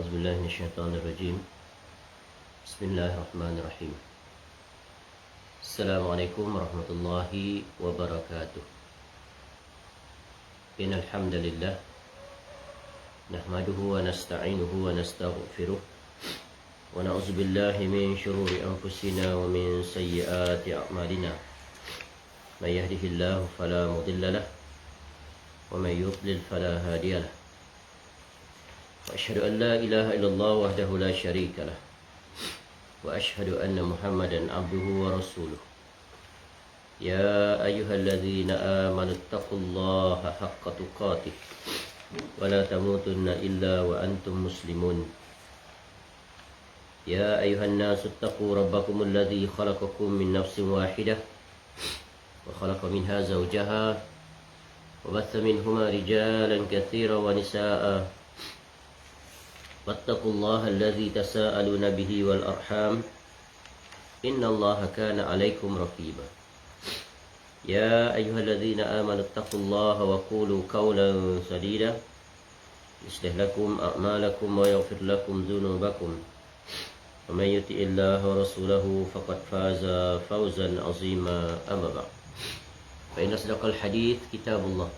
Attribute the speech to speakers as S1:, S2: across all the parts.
S1: أعوذ بالله من الشيطان الرجيم. بسم الله الرحمن الرحيم. السلام عليكم ورحمة الله وبركاته. إن الحمد لله نحمده ونستعينه ونستغفره ونعوذ بالله من شرور أنفسنا ومن سيئات أعمالنا. من يهده الله فلا مضل له ومن يضلل فلا هادي له. وأشهد أن لا إله إلا الله وحده لا شريك له وأشهد أن محمدا عبده ورسوله. يا أيها الذين آمنوا اتقوا الله حق تقاته ولا تموتن إلا وأنتم مسلمون. يا أيها الناس اتقوا ربكم الذي خلقكم من نفس واحدة وخلق منها زوجها وبث منهما رجالا كثيرا ونساء. واتقوا الله الذي تساءلون به والأرحام إن الله كان عليكم رقيبا. يا أيها الذين آمنوا اتقوا الله وقولوا قولا سديدا يصلح لكم أعمالكم ويغفر لكم ذنوبكم. ومن يطع الله ورسوله فقد فاز فوزا عظيما. أما بعد فإن أصدق الحديث كتاب الله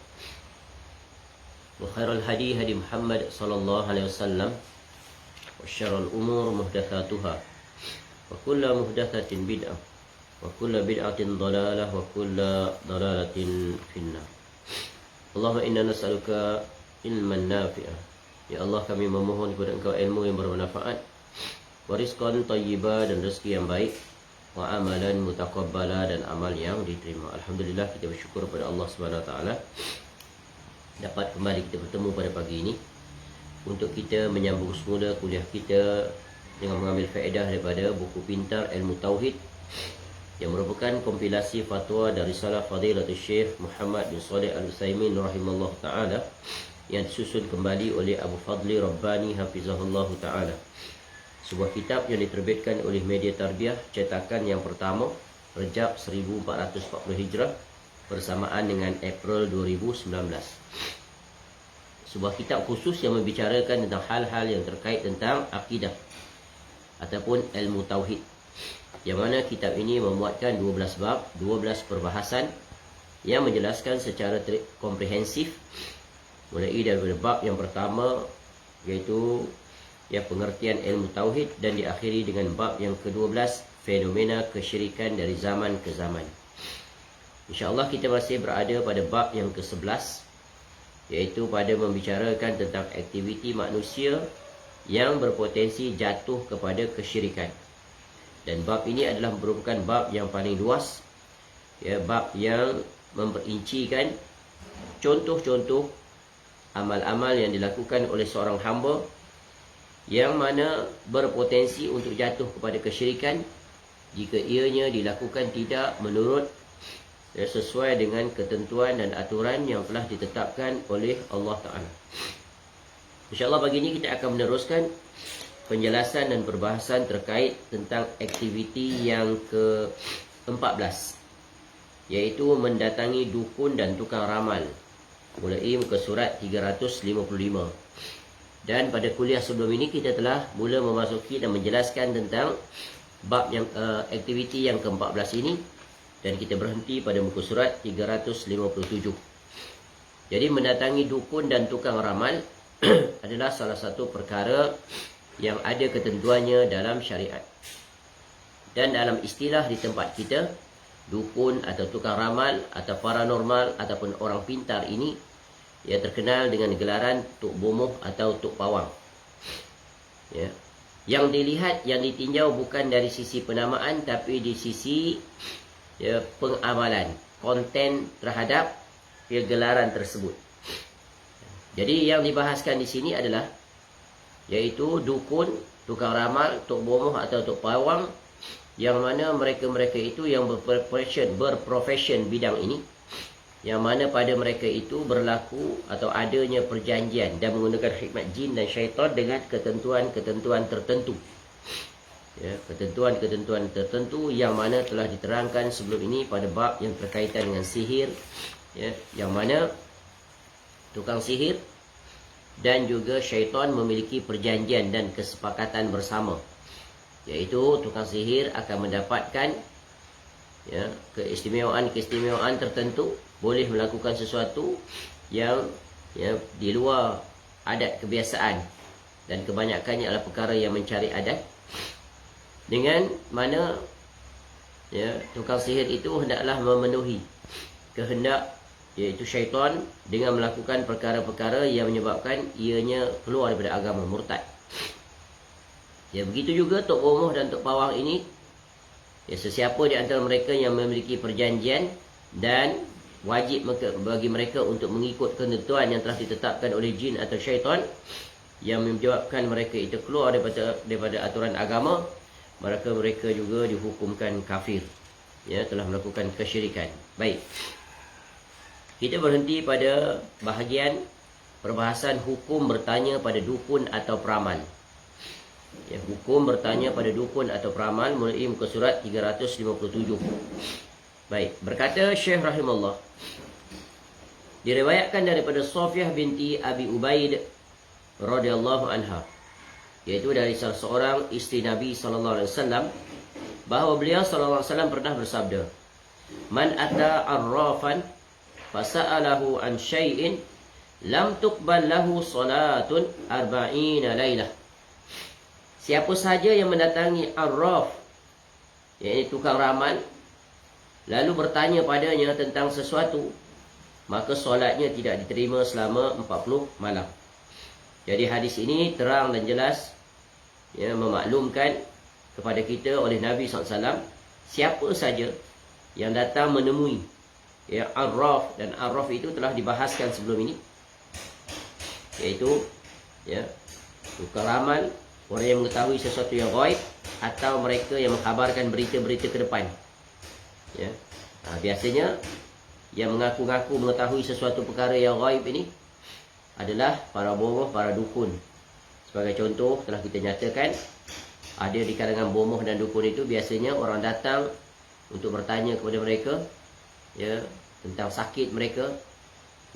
S1: وخير الهدي هدي محمد صلى الله عليه وسلم وشر الأمور محدثاتها وكل محدثة بدعة وكل بدعة ضلالة وكل ضلالة في النار. Allahumma inna nas'aluka ilman nafi'ah. Ya Allah, kami memohon kepada Engkau ilmu yang bermanfaat, wa rizqan thayyibah, dan rezeki yang baik, wa amalan mutaqabbala, dan amal yang diterima. Alhamdulillah, kita bersyukur kepada Allah Subhanahu wa taala dapat kembali kita bertemu pada pagi ini untuk kita menyambung semula kuliah kita dengan mengambil faedah daripada buku pintar Ilmu Tauhid yang merupakan kompilasi fatwa dari Risalah Fadilatul Syekh Muhammad bin Shalih Al-Utsaimin rahimallahu taala yang disusun kembali oleh Abu Fadli Rabbani hafizahullahu taala. Sebuah kitab yang diterbitkan oleh Media Tarbiyah cetakan yang pertama Rejab 1440 Hijrah bersamaan dengan April 2019. Sebuah kitab khusus yang membicarakan tentang hal-hal yang terkait tentang akidah ataupun ilmu tauhid, yang mana kitab ini memuatkan 12 bab, 12 perbahasan yang menjelaskan secara komprehensif mulai daripada bab yang pertama iaitu pengertian ilmu tauhid dan diakhiri dengan bab yang ke-12 fenomena kesyirikan dari zaman ke zaman. InsyaAllah kita masih berada pada bab yang ke-11, iaitu pada membicarakan tentang aktiviti manusia yang berpotensi jatuh kepada kesyirikan. Dan bab ini adalah merupakan bab yang paling luas, bab yang memperincikan contoh-contoh amal-amal yang dilakukan oleh seorang hamba yang mana berpotensi untuk jatuh kepada kesyirikan jika ianya dilakukan tidak menurut sesuai dengan ketentuan dan aturan yang telah ditetapkan oleh Allah Ta'ala. InsyaAllah pagi ini kita akan meneruskan penjelasan dan perbahasan terkait tentang aktiviti yang ke-14, iaitu mendatangi dukun dan tukang ramal, mulai muka surat 355. Dan pada kuliah sebelum ini kita telah mula memasuki dan menjelaskan tentang bab yang aktiviti yang ke-14 ini, dan kita berhenti pada muka surat 357. Jadi mendatangi dukun dan tukang ramal adalah salah satu perkara yang ada ketentuannya dalam syariat. Dan dalam istilah di tempat kita, dukun atau tukang ramal atau paranormal ataupun orang pintar ini terkenal dengan gelaran Tok Bomoh atau Tok Pawang. Yang dilihat, yang ditinjau bukan dari sisi penamaan, tapi di sisi pengamalan, konten terhadap gelaran tersebut. Jadi yang dibahaskan di sini adalah yaitu dukun, tukang ramal, tok bomoh atau tok pawang, yang mana mereka-mereka itu yang berprofession bidang ini, yang mana pada mereka itu berlaku atau adanya perjanjian dan menggunakan hikmat jin dan syaitan dengan ketentuan-ketentuan tertentu. Ketentuan-ketentuan tertentu yang mana telah diterangkan sebelum ini pada bab yang berkaitan dengan sihir, yang mana tukang sihir dan juga syaitan memiliki perjanjian dan kesepakatan bersama, iaitu tukang sihir akan mendapatkan keistimewaan tertentu, boleh melakukan sesuatu yang di luar adat kebiasaan, dan kebanyakannya adalah perkara yang mencari adat, dengan mana tukang sihir itu hendaklah memenuhi kehendak, iaitu syaitan, dengan melakukan perkara-perkara yang menyebabkan ianya keluar daripada agama, murtad. Begitu juga Tok Bomoh dan Tok Pawang ini, sesiapa di antara mereka yang memiliki perjanjian dan wajib bagi mereka untuk mengikut ketentuan yang telah ditetapkan oleh jin atau syaitan yang menyebabkan mereka itu keluar daripada aturan agama, mereka juga dihukumkan kafir, telah melakukan kesyirikan. Baik, kita berhenti pada bahagian perbahasan hukum bertanya pada dukun atau peramal. Hukum bertanya pada dukun atau peramal, mulai muka surat 357. Baik, berkata Syekh rahimahullah, diriwayatkan daripada Safiyah binti Abi Ubaid radhiyallahu anha, iaitu dari salah seorang isteri Nabi sallallahu alaihi wasallam, bahawa beliau sallallahu alaihi wasallam pernah bersabda, "Man ata arrafan fasa'alahu an syai'in lam tuqbal lahu salatun 40 lailah." Siapa saja yang mendatangi arraf, iaitu tukang ramal, lalu bertanya padanya tentang sesuatu, maka solatnya tidak diterima selama 40 malam. Jadi hadis ini terang dan jelas memaklumkan kepada kita oleh Nabi SAW, siapa saja yang datang menemui arraf, dan arraf itu telah dibahaskan sebelum ini, iaitu tukang ramal, orang yang mengetahui sesuatu yang ghaib, atau mereka yang mengkhabarkan berita-berita ke depan. Biasanya yang mengaku-ngaku mengetahui sesuatu perkara yang ghaib ini adalah para bomoh, para dukun. Sebagai contoh, telah kita nyatakan, ada di kalangan bomoh dan dukun itu biasanya orang datang untuk bertanya kepada mereka tentang sakit mereka.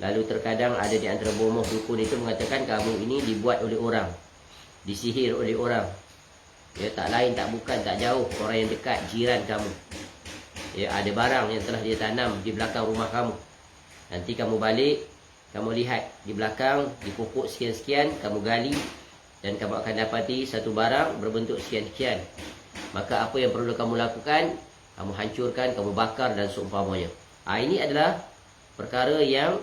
S1: Lalu terkadang ada di antara bomoh dukun itu mengatakan, kamu ini dibuat oleh orang, disihir oleh orang, tak lain tak bukan, tak jauh, orang yang dekat, jiran kamu. Ada barang yang telah dia tanam di belakang rumah kamu. Nanti kamu balik, kamu lihat di belakang, di pokok sekian-sekian, kamu gali, dan kamu akan dapati satu barang berbentuk sekian-sekian. Maka apa yang perlu kamu lakukan? Kamu hancurkan, kamu bakar dan seumpamanya. Ini adalah perkara yang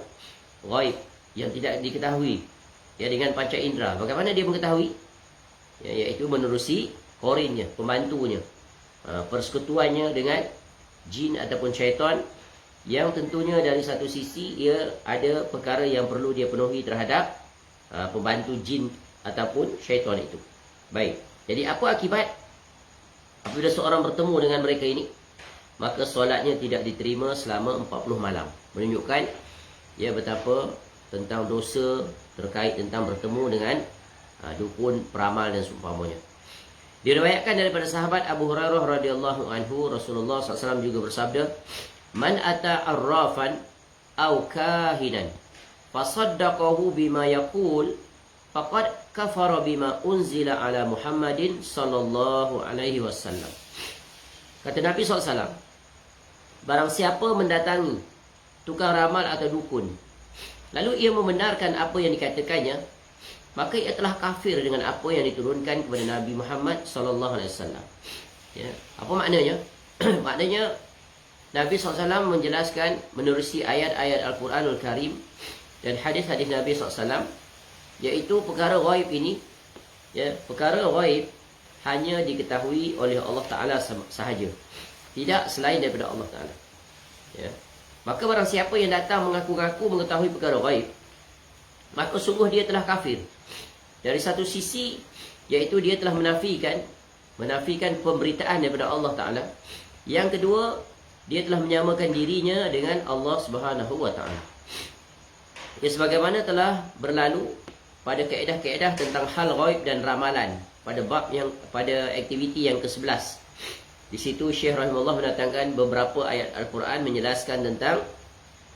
S1: ghaib, yang tidak diketahui dengan panca indera. Bagaimana dia mengetahui? Iaitu menerusi korinnya, pembantunya, persekutuannya dengan jin ataupun syaitan, yang tentunya dari satu sisi ia ada perkara yang perlu dia penuhi terhadap pembantu jin ataupun syaitan itu. Baik, jadi apa akibat apabila seorang bertemu dengan mereka ini? Maka solatnya tidak diterima selama 40 malam. Menunjukkan betapa tentang dosa terkait tentang bertemu dengan dukun, peramal dan seumpamanya. Diriwayatkan daripada sahabat Abu Hurairah radhiyallahu anhu, Rasulullah SAW juga bersabda, "Man ata arrafan aw kahinan fasaddaqahu bima yaqul faqad kafara bima unzila ala Muhammadin sallallahu alaihi wasallam." Kata Nabi SAW, barang siapa mendatangi tukang ramal atau dukun, lalu ia membenarkan apa yang dikatakannya, maka ia telah kafir dengan apa yang diturunkan kepada Nabi Muhammad sallallahu alaihi wasallam. Apa maknanya? Maknanya Nabi SAW menjelaskan menerusi ayat-ayat Al-Quranul Karim dan hadis-hadis Nabi SAW, iaitu perkara ghaib ini, perkara ghaib hanya diketahui oleh Allah Ta'ala sahaja, tidak selain daripada Allah Ta'ala. Maka barang siapa yang datang mengaku-ngaku mengetahui perkara ghaib, maka sungguh dia telah kafir. Dari satu sisi, iaitu dia telah menafikan pemberitaan daripada Allah Ta'ala. Yang kedua, dia telah menyamakan dirinya dengan Allah Subhanahu Wa Ta'ala. Sebagaimana telah berlalu pada kaedah-kaedah tentang hal ghaib dan ramalan pada aktiviti yang ke-11. Di situ Syekh rahimahullah mendatangkan beberapa ayat Al-Quran menjelaskan tentang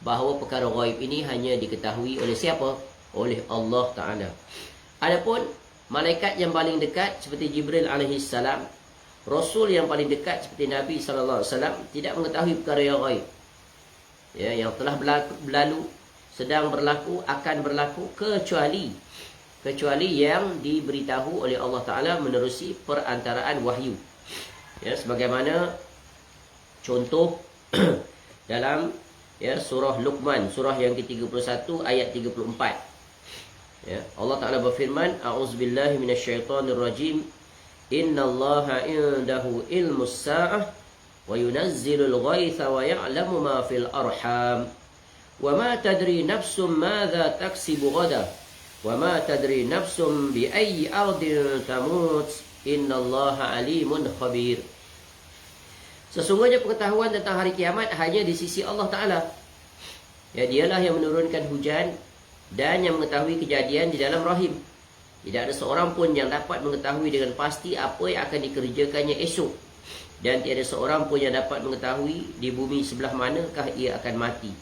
S1: bahawa perkara ghaib ini hanya diketahui oleh siapa? oleh Allah Ta'ala. Adapun malaikat yang paling dekat seperti Jibril alaihissalam, Rasul yang paling dekat seperti Nabi SAW tidak mengetahui perkara yang ghaib. Ya, yang telah berlalu, sedang berlaku, akan berlaku, kecuali yang diberitahu oleh Allah Ta'ala menerusi perantaraan wahyu. Ya, sebagaimana contoh dalam surah Luqman, surah yang ke-31 ayat 34. Ya, Allah Ta'ala berfirman, A'udzubillahi minasyaitonirrajim. Innallaha indahu ilmus sa'ah wa yunazzilul ghaitha wa ya'lamu ma fil arham. Wa ma tadri nafsum madza taksibu ghada. Wa ma tadri nafsum bi ayyi ardin tamut. Innallaha alimun khabir. Sesungguhnya pengetahuan tentang hari kiamat hanya di sisi Allah Ta'ala. Ya, dialah yang menurunkan hujan dan yang mengetahui kejadian di dalam rahim. Tidak ada seorang pun yang dapat mengetahui dengan pasti apa yang akan dikerjakannya esok. Dan tiada seorang pun yang dapat mengetahui di bumi sebelah manakah ia akan mati.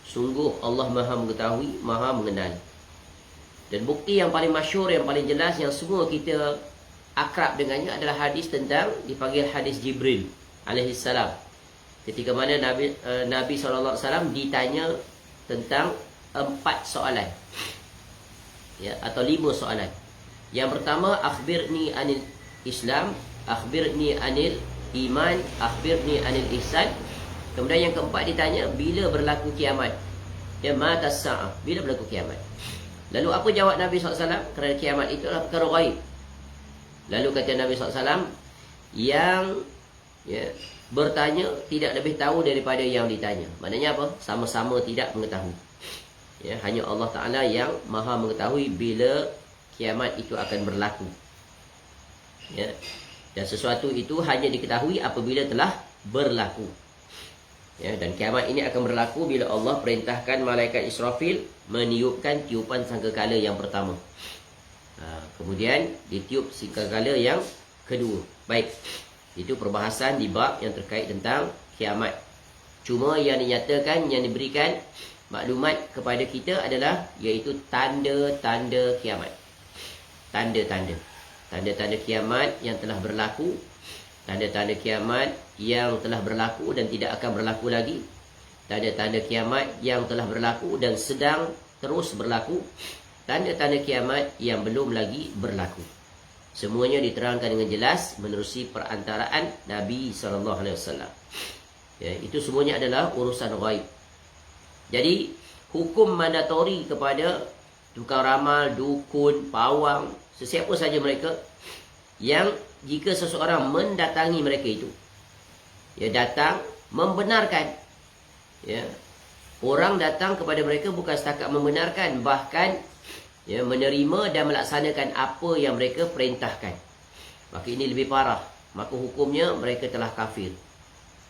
S1: Sungguh Allah Maha mengetahui, Maha mengenal. Dan bukti yang paling masyhur, yang paling jelas, yang semua kita akrab dengannya adalah hadis tentang, dipanggil hadis Jibril alaihissalam. Ketika mana Nabi SAW ditanya tentang 4 soalan. Ya, atau 5 soalan. Yang pertama, akhbirni anil Islam, akhbirni anil iman, akhbirni anil ihsan. Kemudian yang keempat ditanya, bila berlaku kiamat? Ya, mata sa'ah, bila berlaku kiamat? Lalu apa jawab Nabi SAW? Kerana kiamat itu adalah perkara ghaib. Lalu kata Nabi SAW, yang bertanya tidak lebih tahu daripada yang ditanya. Maknanya apa? Sama-sama tidak mengetahui. Ya, hanya Allah Ta'ala yang Maha mengetahui bila kiamat itu akan berlaku. Ya, dan sesuatu itu hanya diketahui apabila telah berlaku. Ya, dan kiamat ini akan berlaku bila Allah perintahkan malaikat Israfil meniupkan tiupan sangkakala yang pertama. Kemudian ditiup sangkakala yang kedua. Baik, itu perbahasan di bab yang terkait tentang kiamat. Cuma yang dinyatakan, yang diberikan maklumat kepada kita adalah iaitu tanda-tanda kiamat. Tanda-tanda kiamat yang telah berlaku, tanda-tanda kiamat yang telah berlaku dan tidak akan berlaku lagi, tanda-tanda kiamat yang telah berlaku dan sedang terus berlaku, tanda-tanda kiamat yang belum lagi berlaku. Semuanya diterangkan dengan jelas menerusi perantaraan Nabi SAW. Ya, itu semuanya adalah urusan ghaib. Jadi, hukum mandatori kepada tukang ramal, dukun, pawang, sesiapa saja mereka, yang jika seseorang mendatangi mereka itu, ya, datang membenarkan, ya, orang datang kepada mereka bukan setakat membenarkan, bahkan ya, menerima dan melaksanakan apa yang mereka perintahkan. Maka ini lebih parah. Maka hukumnya mereka telah kafir.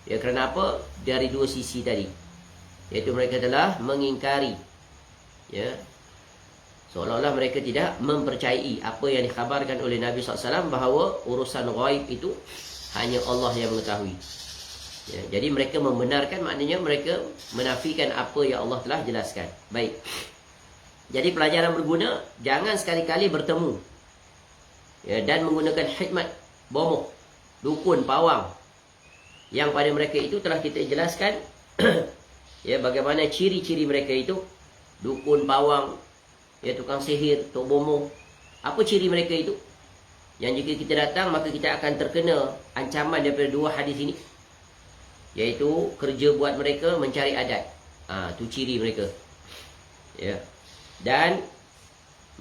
S1: Ya, kerana apa? Dari dua sisi tadi. Iaitu mereka telah mengingkari, ya, seolah-olah mereka tidak mempercayai apa yang dikhabarkan oleh Nabi SAW bahawa urusan ghaib itu hanya Allah yang mengetahui. Ya, jadi mereka membenarkan, maknanya mereka menafikan apa yang Allah telah jelaskan. Baik. Jadi pelajaran berguna, jangan sekali-kali bertemu, ya, dan menggunakan hikmat, bomoh, dukun, pawang, yang pada mereka itu telah kita jelaskan ya, bagaimana ciri-ciri mereka itu. Dukun, pawang, ya, tukang sihir, tok bomoh. Apa ciri mereka itu? Yang jika kita datang, maka kita akan terkena ancaman daripada dua hadis ini, iaitu kerja buat mereka mencari adat. Itu ciri mereka. Ya. Dan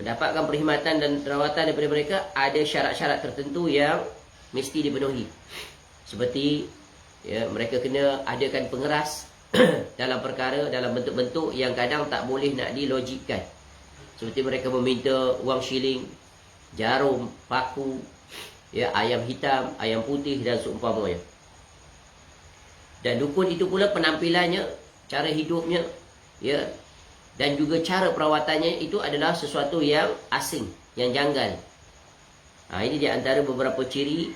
S1: mendapatkan perkhidmatan dan rawatan daripada mereka, ada syarat-syarat tertentu yang mesti dipenuhi. Seperti, ya, mereka kena adakan pengeras dalam perkara, dalam bentuk-bentuk yang kadang tak boleh nak dilogikkan. Seperti mereka meminta wang shilling, jarum, paku, ya, ayam hitam, ayam putih dan seumpamanya. Dan dukun itu pula penampilannya, cara hidupnya, ya, dan juga cara perawatannya itu adalah sesuatu yang asing, yang janggal. Ini di antara beberapa ciri,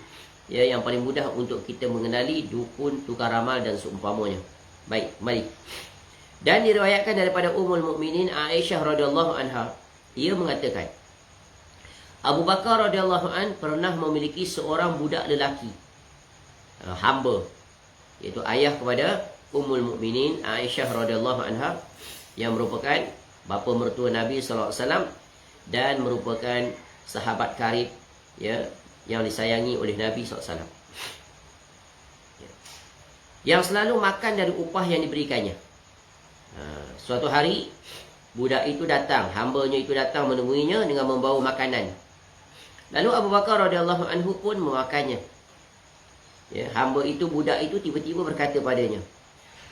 S1: ya, yang paling mudah untuk kita mengenali dukun, tukang ramal dan seumpamanya. Baik, mari. Dan diriwayatkan daripada Ummul Mukminin Aisyah radhiyallahu anha, Ia mengatakan, Abu Bakar radhiyallahu an pernah memiliki seorang budak lelaki, hamba, iaitu ayah kepada Ummul Mukminin Aisyah radhiyallahu anha, yang merupakan bapa mertua Nabi sallallahu alaihi wasallam dan merupakan sahabat karib, ya, yang disayangi oleh Nabi sallallahu alaihi wasallam, yang selalu makan dari upah yang diberikannya. Suatu hari budak itu datang, hambanya itu datang menemuinya dengan membawa makanan. Lalu Abu Bakar radhiyallahu anhu pun memakannya. Ya, hamba itu, budak itu tiba-tiba berkata padanya,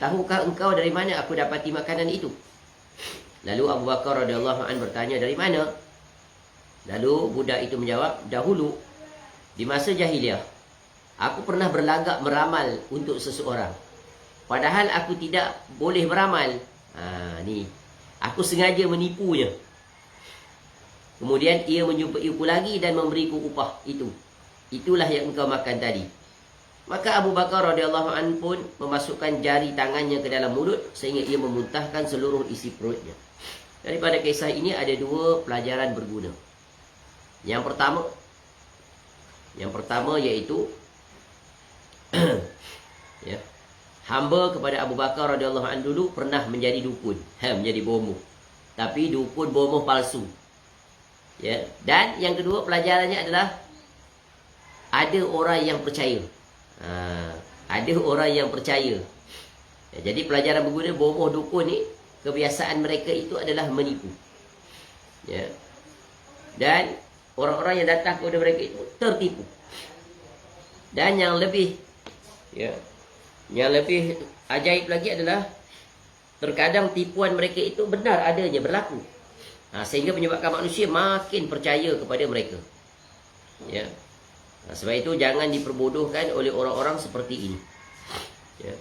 S1: "Tahukah engkau dari mana aku dapati makanan itu?" Lalu Abu Bakar radhiyallahu anhu bertanya, "Dari mana?" Lalu budak itu menjawab, "Dahulu di masa jahiliah, aku pernah berlagak meramal untuk seseorang. Padahal aku tidak boleh beramal. Ni aku sengaja menipunya. Kemudian ia menjumpai lagi dan memberiku upah itu. Itulah yang engkau makan tadi." Maka Abu Bakar radhiyallahu anhu pun memasukkan jari tangannya ke dalam mulut sehingga ia memuntahkan seluruh isi perutnya. Daripada kisah ini ada dua pelajaran berguna. Yang pertama iaitu ya, hamba kepada Abu Bakar radhiyallahu anhu dulu pernah menjadi dukun, menjadi bomoh. Tapi dukun bomoh palsu. Ya, dan yang kedua pelajarannya adalah ada orang yang percaya. Ada orang yang percaya. Ya, jadi pelajaran berguna, bomoh dukun ni kebiasaan mereka itu adalah menipu. Ya. Dan orang-orang yang datang kepada mereka itu tertipu. Dan yang lebih ajaib lagi adalah terkadang tipuan mereka itu benar adanya, berlaku. Sehingga menyebabkan manusia makin percaya kepada mereka. Ya. Sebab itu jangan diperbodohkan oleh orang-orang seperti ini. Ya.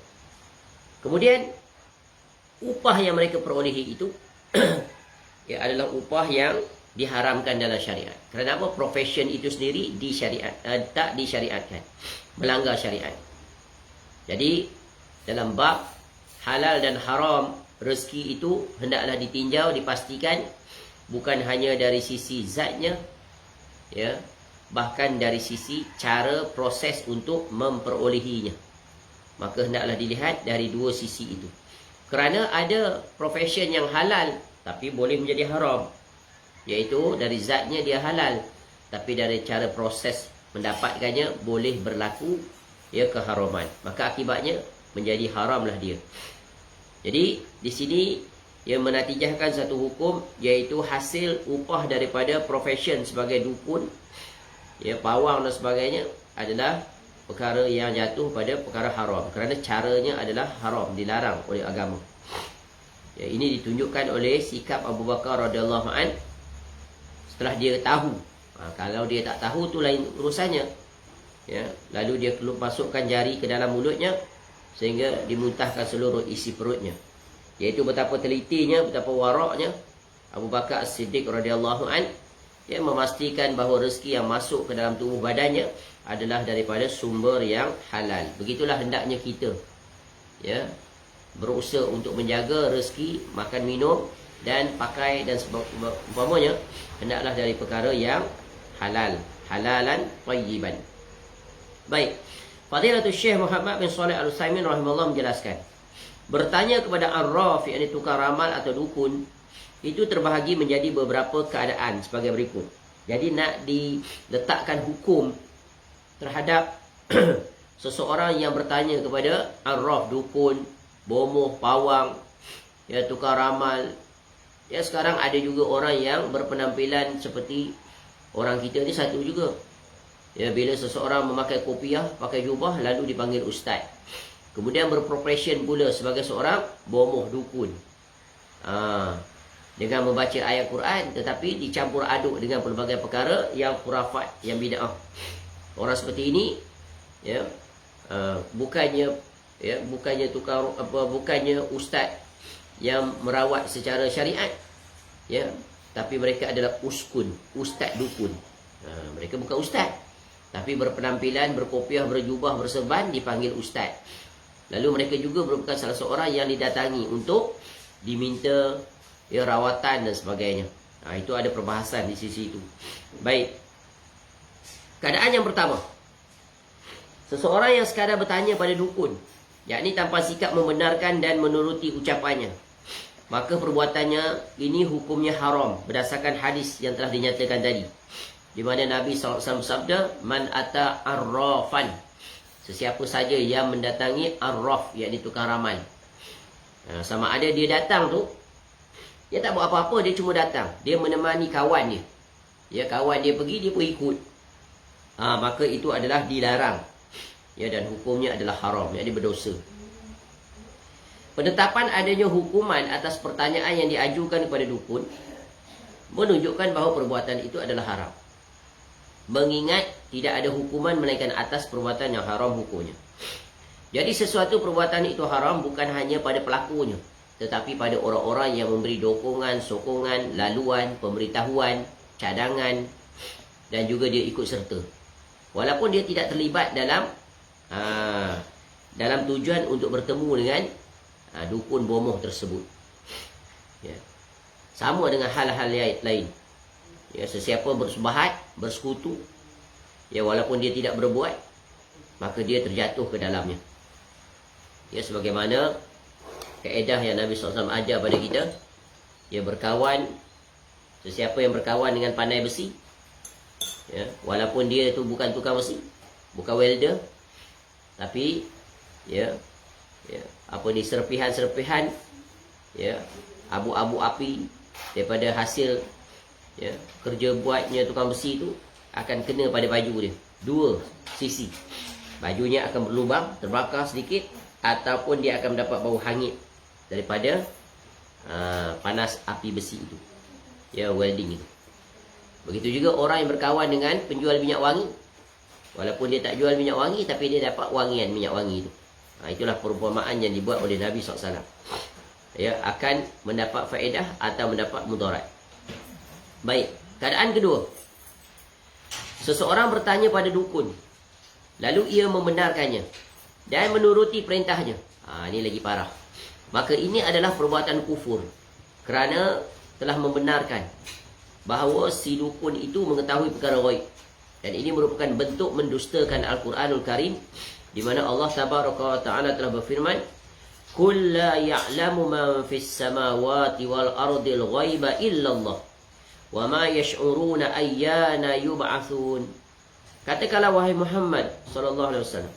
S1: Kemudian upah yang mereka perolehi itu ya, adalah upah yang diharamkan dalam syariat. Kerana apa? Profession itu sendiri tak disyariatkan, melanggar syariat. Jadi dalam bab halal dan haram rezeki itu hendaklah ditinjau, dipastikan bukan hanya dari sisi zatnya, ya, bahkan dari sisi cara proses untuk memperolehinya. Maka hendaklah dilihat dari dua sisi itu. Kerana ada profession yang halal tapi boleh menjadi haram, iaitu dari zatnya dia halal, tapi dari cara proses mendapatkannya boleh berlaku ya keharaman. Maka akibatnya menjadi haramlah dia. Jadi di sini yang menatijahkan satu hukum, iaitu hasil upah daripada profession sebagai dukun, ya, pawang dan sebagainya adalah perkara yang jatuh pada perkara haram. Kerana caranya adalah haram, dilarang oleh agama. Ya, ini ditunjukkan oleh sikap Abu Bakar radhiyallahu an setelah dia tahu. Kalau dia tak tahu tu lain urusannya. Ya, lalu dia masukkan jari ke dalam mulutnya sehingga dimuntahkan seluruh isi perutnya. Iaitu betapa telitinya, betapa waraknya Abu Bakar As-Siddiq radhiyallahu an, ya, memastikan bahawa rezeki yang masuk ke dalam tubuh badannya adalah daripada sumber yang halal. Begitulah hendaknya kita, ya, berusaha untuk menjaga rezeki, makan minum dan pakai dan sebagainya hendaklah dari perkara yang halal, halalan thayyiban. Baik, Fadilatul Syekh Muhammad bin Shalih Al-Utsaimin rahimahullah menjelaskan, bertanya kepada ar-rafi, yakni tukar ramal atau dukun, itu terbahagi menjadi beberapa keadaan sebagai berikut. Jadi nak diletakkan hukum terhadap seseorang yang bertanya kepada ar-raf, dukun, bomoh, pawang, ya, tukar ramal. Ya, sekarang ada juga orang yang berpenampilan seperti orang kita ni satu juga. Ya, bila seseorang memakai kopiah, pakai jubah, lalu dipanggil ustaz. Kemudian berprofession pula sebagai seorang bomoh, dukun. Dengan membaca ayat Quran tetapi dicampur aduk dengan pelbagai perkara yang khurafat, yang bid'ah. Orang seperti ini, ya, bukannya ustaz yang merawat secara syariat, ya, tapi mereka adalah uskun, ustaz dukun. Mereka bukan ustaz, tapi berpenampilan, berkopiah, berjubah, berserban, dipanggil ustaz. Lalu mereka juga merupakan salah seorang yang didatangi untuk diminta, ya, rawatan dan sebagainya. Itu ada perbahasan di sisi itu. Baik. Keadaan yang pertama, seseorang yang sekadar bertanya pada dukun, yakni tanpa sikap membenarkan dan menuruti ucapannya, maka perbuatannya ini hukumnya haram berdasarkan hadis yang telah dinyatakan tadi, di mana Nabi SAW bersabda, man ata arrafan, sesiapa saja yang mendatangi arraf, yakni tukang ramal. Sama ada dia datang tu, dia tak buat apa-apa, dia cuma datang, dia menemani kawan dia. Ya, kawan dia pergi, dia pun ikut. Maka itu adalah dilarang. Ya, dan hukumnya adalah haram, yakni berdosa. Penetapan adanya hukuman atas pertanyaan yang diajukan kepada dukun menunjukkan bahawa perbuatan itu adalah haram. Mengingat tidak ada hukuman melainkan atas perbuatan yang haram hukumnya. Jadi sesuatu perbuatan itu haram bukan hanya pada pelakunya, tetapi pada orang-orang yang memberi dukungan, sokongan, laluan, pemberitahuan, cadangan, dan juga dia ikut serta. Walaupun dia tidak terlibat dalam tujuan untuk bertemu dengan dukun bomoh tersebut. Ya. Sama dengan hal-hal lain. Ya, sesiapa bersubahat, bersekutu, ya, walaupun dia tidak berbuat, maka dia terjatuh ke dalamnya. Ya, sebagaimana kaedah yang Nabi SAW ajar pada kita, ya, berkawan, sesiapa yang berkawan dengan pandai besi, ya, walaupun dia itu bukan tukang besi, bukan welder, tapi serpihan-serpihan, ya, abu-abu api daripada hasil, ya, kerja buatnya tukang besi itu akan kena pada baju dia, dua sisi. Bajunya akan berlubang, terbakar sedikit, ataupun dia akan mendapat bau hangit daripada panas api besi itu, ya, welding itu. Begitu juga orang yang berkawan dengan penjual minyak wangi, walaupun dia tak jual minyak wangi, tapi dia dapat wangian minyak wangi itu. Itulah perumpamaan yang dibuat oleh Nabi SAW. Ya, akan mendapat faedah atau mendapat mudarat. Baik, keadaan kedua, seseorang bertanya pada dukun, lalu ia membenarkannya dan menuruti perintahnya. Ini lagi parah. Maka ini adalah perbuatan kufur, kerana telah membenarkan bahawa si dukun itu mengetahui perkara ghaib. Dan ini merupakan bentuk mendustakan Al-Quranul Karim, di mana Allah Tabaraka wa Ta'ala telah berfirman, "Qul la ya'lamu man fis samawati wal ardil ghaiba illallah, wa ma yash'uruna ayyana yub'atsun." Katakanlah wahai Muhammad sallallahu alaihi wasallam,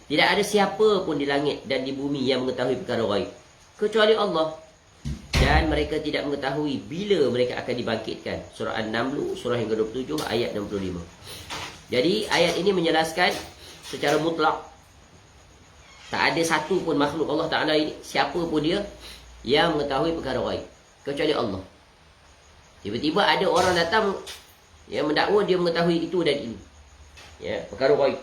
S1: tidak ada siapa pun di langit dan di bumi yang mengetahui perkara ghaib kecuali Allah, dan mereka tidak mengetahui bila mereka akan dibangkitkan. Surah An-Naml, surah yang ke-27, ayat 65. Jadi ayat ini menjelaskan secara mutlak, tak ada satu pun makhluk Allah Ta'ala ini, siapa pun dia, yang mengetahui perkara ghaib kecuali Allah. Tiba-tiba ada orang datang yang mendakwa dia mengetahui itu dan ini, ya, perkara ghaib,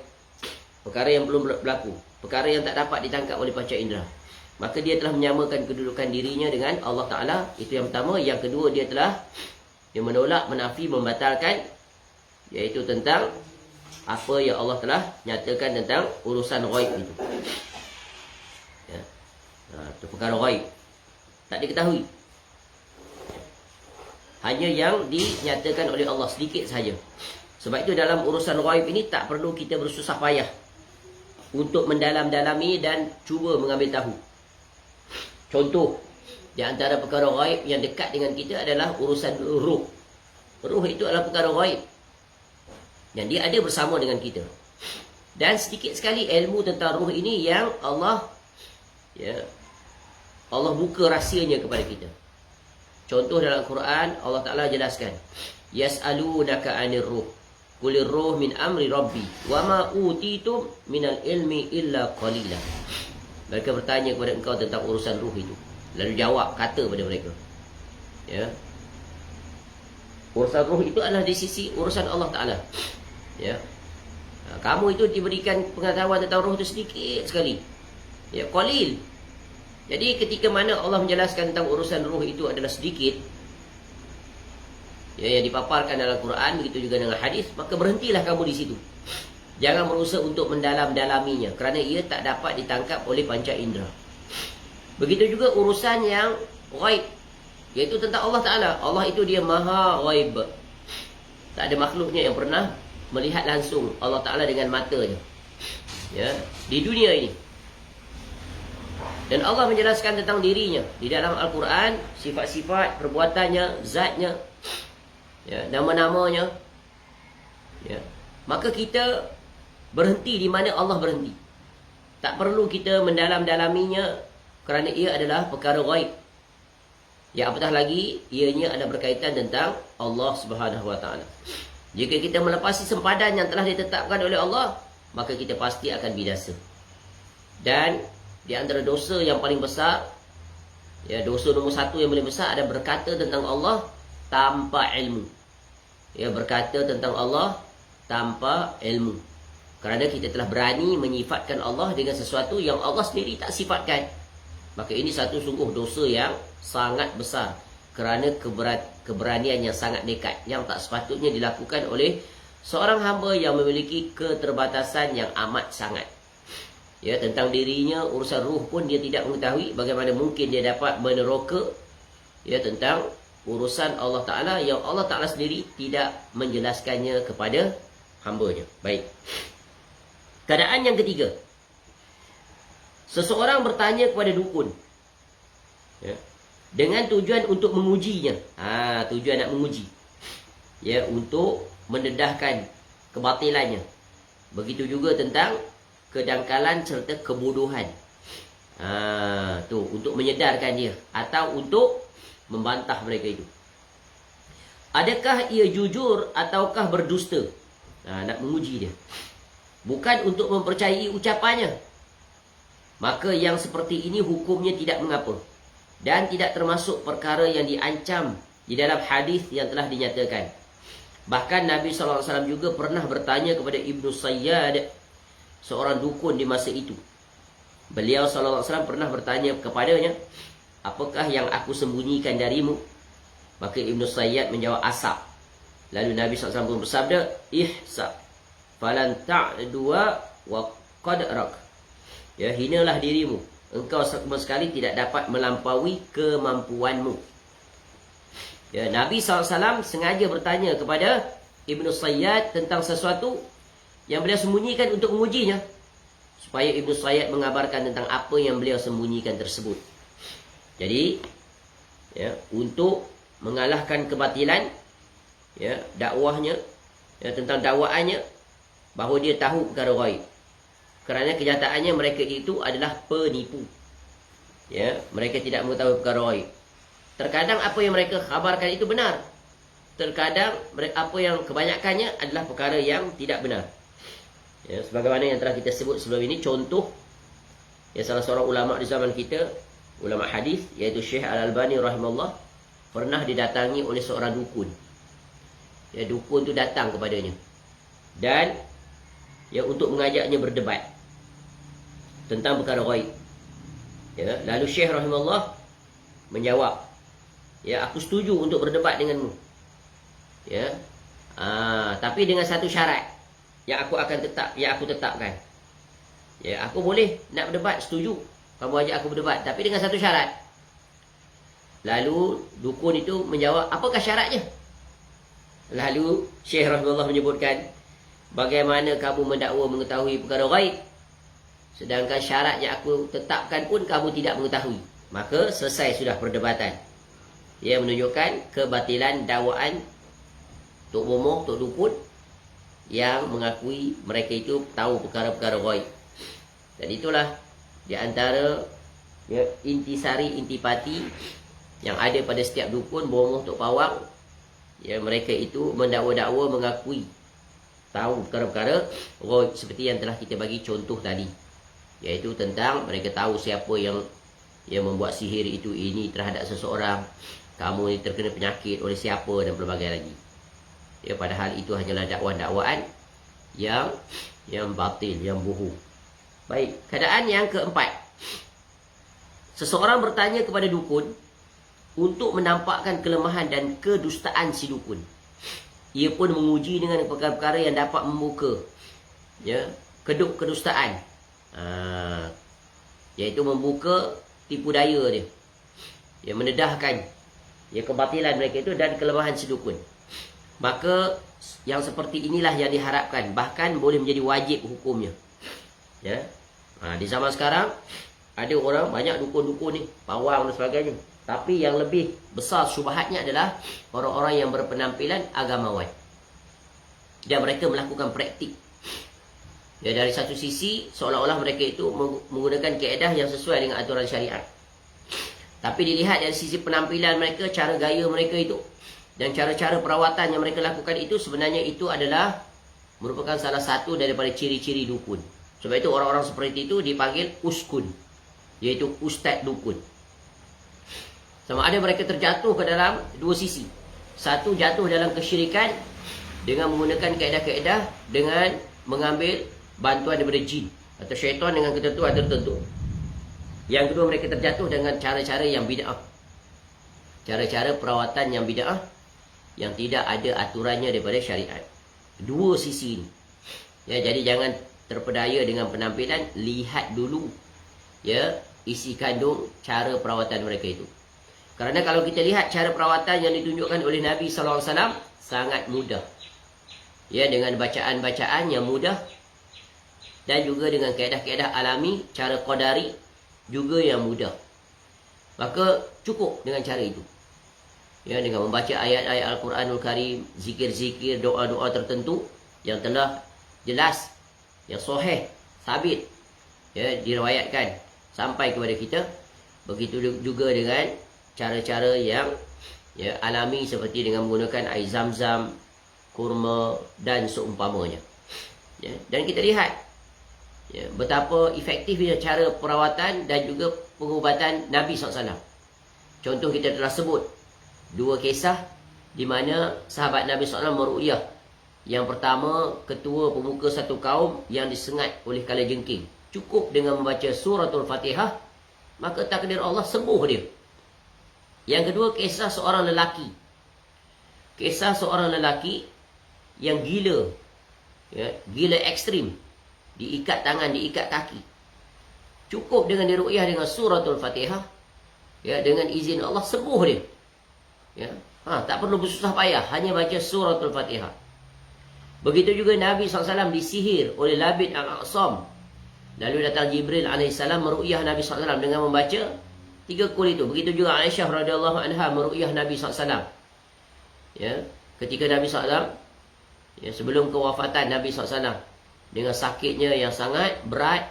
S1: perkara yang belum berlaku, perkara yang tak dapat ditangkap oleh panca indera. Maka dia telah menyamakan kedudukan dirinya dengan Allah Ta'ala. Itu yang pertama. Yang kedua, dia menolak, menafi, membatalkan, iaitu tentang apa yang Allah telah nyatakan tentang urusan ghaib itu. Ya. Itu perkara ghaib, tak diketahui. Hanya yang dinyatakan oleh Allah, sedikit sahaja. Sebab itu dalam urusan ghaib ini tak perlu kita bersusah payah untuk mendalam-dalami dan cuba mengambil tahu. Contoh, di antara perkara ghaib yang dekat dengan kita adalah urusan ruh. Ruh itu adalah perkara ghaib, dan dia ada bersama dengan kita. Dan sedikit sekali ilmu tentang ruh ini yang Allah buka rahsianya kepada kita. Contoh dalam Quran, Allah Ta'ala jelaskan, "Yas'alunaka 'anir ruh, qulir ruh min amri rabbi, wa ma utitum minal ilmi illa qalila." Mereka bertanya kepada engkau tentang urusan ruh itu. Lalu jawab, kata pada mereka, ya, urusan ruh itu adalah di sisi urusan Allah Ta'ala. Ya, kamu itu diberikan pengetahuan tentang ruh itu sedikit sekali, ya, qalil. Jadi ketika mana Allah menjelaskan tentang urusan ruh itu adalah sedikit, ya, yang dipaparkan dalam Quran, begitu juga dengan hadis, maka berhentilah kamu di situ. Jangan berusaha untuk mendalam-dalaminya, kerana ia tak dapat ditangkap oleh panca indera. Begitu juga urusan yang ghaib, Iaitu tentang Allah Ta'ala. Allah itu dia maha ghaib. Tak ada makhluknya yang pernah melihat langsung Allah Ta'ala dengan matanya. Ya, di dunia ini. Dan Allah menjelaskan tentang dirinya di dalam Al-Quran, sifat-sifat, perbuatannya, zatnya, ya, nama-namanya. Ya. Maka kita berhenti di mana Allah berhenti. Tak perlu kita mendalam-dalaminya kerana ia adalah perkara ghaib. Ya, apatah lagi ianya ada berkaitan tentang Allah Subhanahu Wa Taala. Jika kita melepasi sempadan yang telah ditetapkan oleh Allah, maka kita pasti akan binasa. Dan di antara dosa yang paling besar, ya, dosa nombor satu yang paling besar ada berkata tentang Allah tanpa ilmu. Ya, berkata tentang Allah tanpa ilmu. Kerana kita telah berani menyifatkan Allah dengan sesuatu yang Allah sendiri tak sifatkan. Maka ini satu sungguh dosa yang sangat besar. Kerana keberanian yang sangat nekat, yang tak sepatutnya dilakukan oleh seorang hamba yang memiliki keterbatasan yang amat sangat. Ya, tentang dirinya, urusan ruh pun dia tidak mengetahui. Bagaimana mungkin dia dapat meneroka, ya, tentang urusan Allah Ta'ala yang Allah Ta'ala sendiri tidak menjelaskannya kepada hambanya. Baik. Keadaan yang ketiga, seseorang bertanya kepada dukun, ya, dengan tujuan untuk mengujinya. Tujuan nak menguji, ya, untuk mendedahkan kebatilannya. Begitu juga tentang kedangkalan serta kebodohan. Untuk menyedarkan dia atau untuk membantah mereka itu. Adakah ia jujur ataukah berdusta? Nak menguji dia. Bukan untuk mempercayai ucapannya. Maka yang seperti ini hukumnya tidak mengapa. Dan tidak termasuk perkara yang diancam di dalam hadis yang telah dinyatakan. Bahkan Nabi SAW juga pernah bertanya kepada Ibnu Sayyad, seorang dukun di masa itu. Beliau SAW pernah bertanya kepadanya, apakah yang aku sembunyikan darimu? Maka Ibnu Sayyad menjawab, asap. Lalu Nabi SAW pun bersabda, ihsab falan ta'dua wa qadrak. Ya, hinalah dirimu, engkau sama sekali tidak dapat melampaui kemampuanmu. Ya, Nabi SAW sengaja bertanya kepada Ibnu Sayyad tentang sesuatu yang beliau sembunyikan untuk mengujinya, supaya Ibnu Sayyad mengabarkan tentang apa yang beliau sembunyikan tersebut. Jadi, ya, untuk mengalahkan kebatilan, ya, dakwahnya, ya, tentang dakwaannya, bahawa dia tahu perkara ghaib. Kerana kenyataannya mereka itu adalah penipu. Ya, mereka tidak mengetahui perkara ghaib. Terkadang apa yang mereka khabarkan itu benar. Terkadang apa yang kebanyakannya adalah perkara yang tidak benar. Ya, sebagaimana yang telah kita sebut sebelum ini, contoh, ya, salah seorang ulama di zaman kita, ulama hadis, iaitu Syekh Al-Albani rahimahullah, pernah didatangi oleh seorang dukun. Ya, dukun tu datang kepadanya dan, ya, untuk mengajaknya berdebat tentang perkara ghaib. Ya, lalu Syekh rahimahullah menjawab, ya, aku setuju untuk berdebat denganmu. Ya, tapi dengan satu syarat yang aku tetapkan. Ya, aku boleh nak berdebat, setuju kamu ajak aku berdebat, tapi dengan satu syarat. Lalu dukun itu menjawab, apakah syaratnya? Lalu Syekh rahimahullah menyebutkan, bagaimana kamu mendakwa mengetahui perkara ghaib, sedangkan syarat yang aku tetapkan pun kamu tidak mengetahui? Maka selesai sudah perdebatan. Ia menunjukkan kebatilan dakwaan Tok Momo, Tok Dukun yang mengakui mereka itu tahu perkara-perkara ghaib. Dan itulah di antara, ya, intisari, intipati yang ada pada setiap dukun, bomoh, Tok Pawang. Ya, mereka itu mendakwa-dakwa mengakui tahu perkara-perkara ghaib seperti yang telah kita bagi contoh tadi, iaitu tentang mereka tahu siapa yang membuat sihir itu ini terhadap seseorang, kamu ini terkena penyakit oleh siapa, dan pelbagai lagi. Ya, padahal itu hanyalah dakwaan-dakwaan yang batil, yang bohong. Baik, keadaan yang keempat, seseorang bertanya kepada dukun untuk menampakkan kelemahan dan kedustaan si dukun. Ia pun menguji dengan perkara-perkara yang dapat membuka, ya, keduk kedustaan, iaitu membuka tipu daya dia, yang mendedahkan, Ya, kebatilan mereka itu dan kelemahan si dukun. Maka yang seperti inilah yang diharapkan, bahkan boleh menjadi wajib hukumnya. Ya. Di zaman sekarang ada orang banyak dukun-dukun ni, pawang dan sebagainya. Tapi yang lebih besar syubhatnya adalah orang-orang yang berpenampilan agamawan. Dan mereka melakukan praktik. Ya, dari satu sisi seolah-olah mereka itu menggunakan kaedah yang sesuai dengan aturan syariat. Tapi dilihat dari sisi penampilan mereka, cara gaya mereka itu dan cara-cara perawatan yang mereka lakukan itu, sebenarnya itu adalah merupakan salah satu daripada ciri-ciri dukun. Sebab itu orang-orang seperti itu dipanggil uskun, iaitu ustaz dukun. Sama ada mereka terjatuh ke dalam dua sisi. Satu, jatuh dalam kesyirikan dengan menggunakan kaedah-kaedah dengan mengambil bantuan daripada jin atau syaitan dengan ketentuan tertentu. Yang kedua, mereka terjatuh dengan cara-cara yang bid'ah. Cara-cara perawatan yang bid'ah, yang tidak ada aturannya daripada syariat. Dua sisi ini. Ya, jadi jangan terpedaya dengan penampilan, lihat dulu ya isi kandung cara perawatan mereka itu. Kerana kalau kita lihat cara perawatan yang ditunjukkan oleh Nabi SAW, sangat mudah. Ya, dengan bacaan-bacaan yang mudah dan juga dengan kaedah-kaedah alami, cara qadari juga yang mudah. Maka cukup dengan cara itu. Ya, dengan membaca ayat-ayat Al-Quranul Karim, zikir-zikir, doa-doa tertentu yang telah jelas, yang sahih, sabit, ya, diriwayatkan sampai kepada kita. Begitu juga dengan cara-cara yang ya, alami seperti dengan menggunakan air zam-zam, kurma dan seumpamanya. Ya, dan kita lihat ya, betapa efektifnya cara perawatan dan juga pengubatan Nabi SAW. Contoh kita telah sebut dua kisah di mana sahabat Nabi SAW meru'yah. Yang pertama, ketua pemuka satu kaum yang disengat oleh kalajengking. Cukup dengan membaca suratul Fatihah, maka takdir Allah sembuh dia. Yang kedua, kisah seorang lelaki. Kisah seorang lelaki yang gila. Ya, gila ekstrim. Diikat tangan, diikat kaki. Cukup dengan diru'yah dengan suratul Fatihah, ya, dengan izin Allah sembuh dia. Ya, tak perlu bersusah payah, hanya baca suratul Fatihah. Begitu juga Nabi SAW disihir oleh Labid Al-Aqsam. Lalu datang Jibril AS meru'yah Nabi SAW dengan membaca 3 kul itu. Begitu juga Aisyah radhiyallahu anha meru'yah Nabi SAW. Ya, ketika Nabi SAW, ya, sebelum kewafatan Nabi SAW, dengan sakitnya yang sangat berat,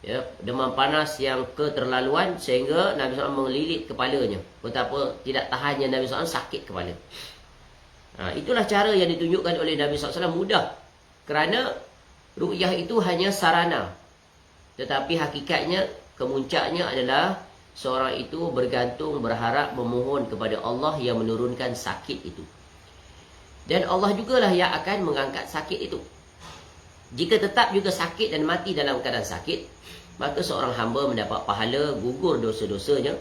S1: ya, demam panas yang keterlaluan sehingga Nabi SAW melilit kepalanya. Betapa tidak tahannya Nabi SAW sakit kepala. Itulah cara yang ditunjukkan oleh Nabi SAW, mudah. Kerana ru'yah itu hanya sarana. Tetapi hakikatnya, kemuncaknya adalah seorang itu bergantung, berharap, memohon kepada Allah yang menurunkan sakit itu. Dan Allah jugalah yang akan mengangkat sakit itu. Jika tetap juga sakit dan mati dalam keadaan sakit, maka seorang hamba mendapat pahala gugur dosa-dosanya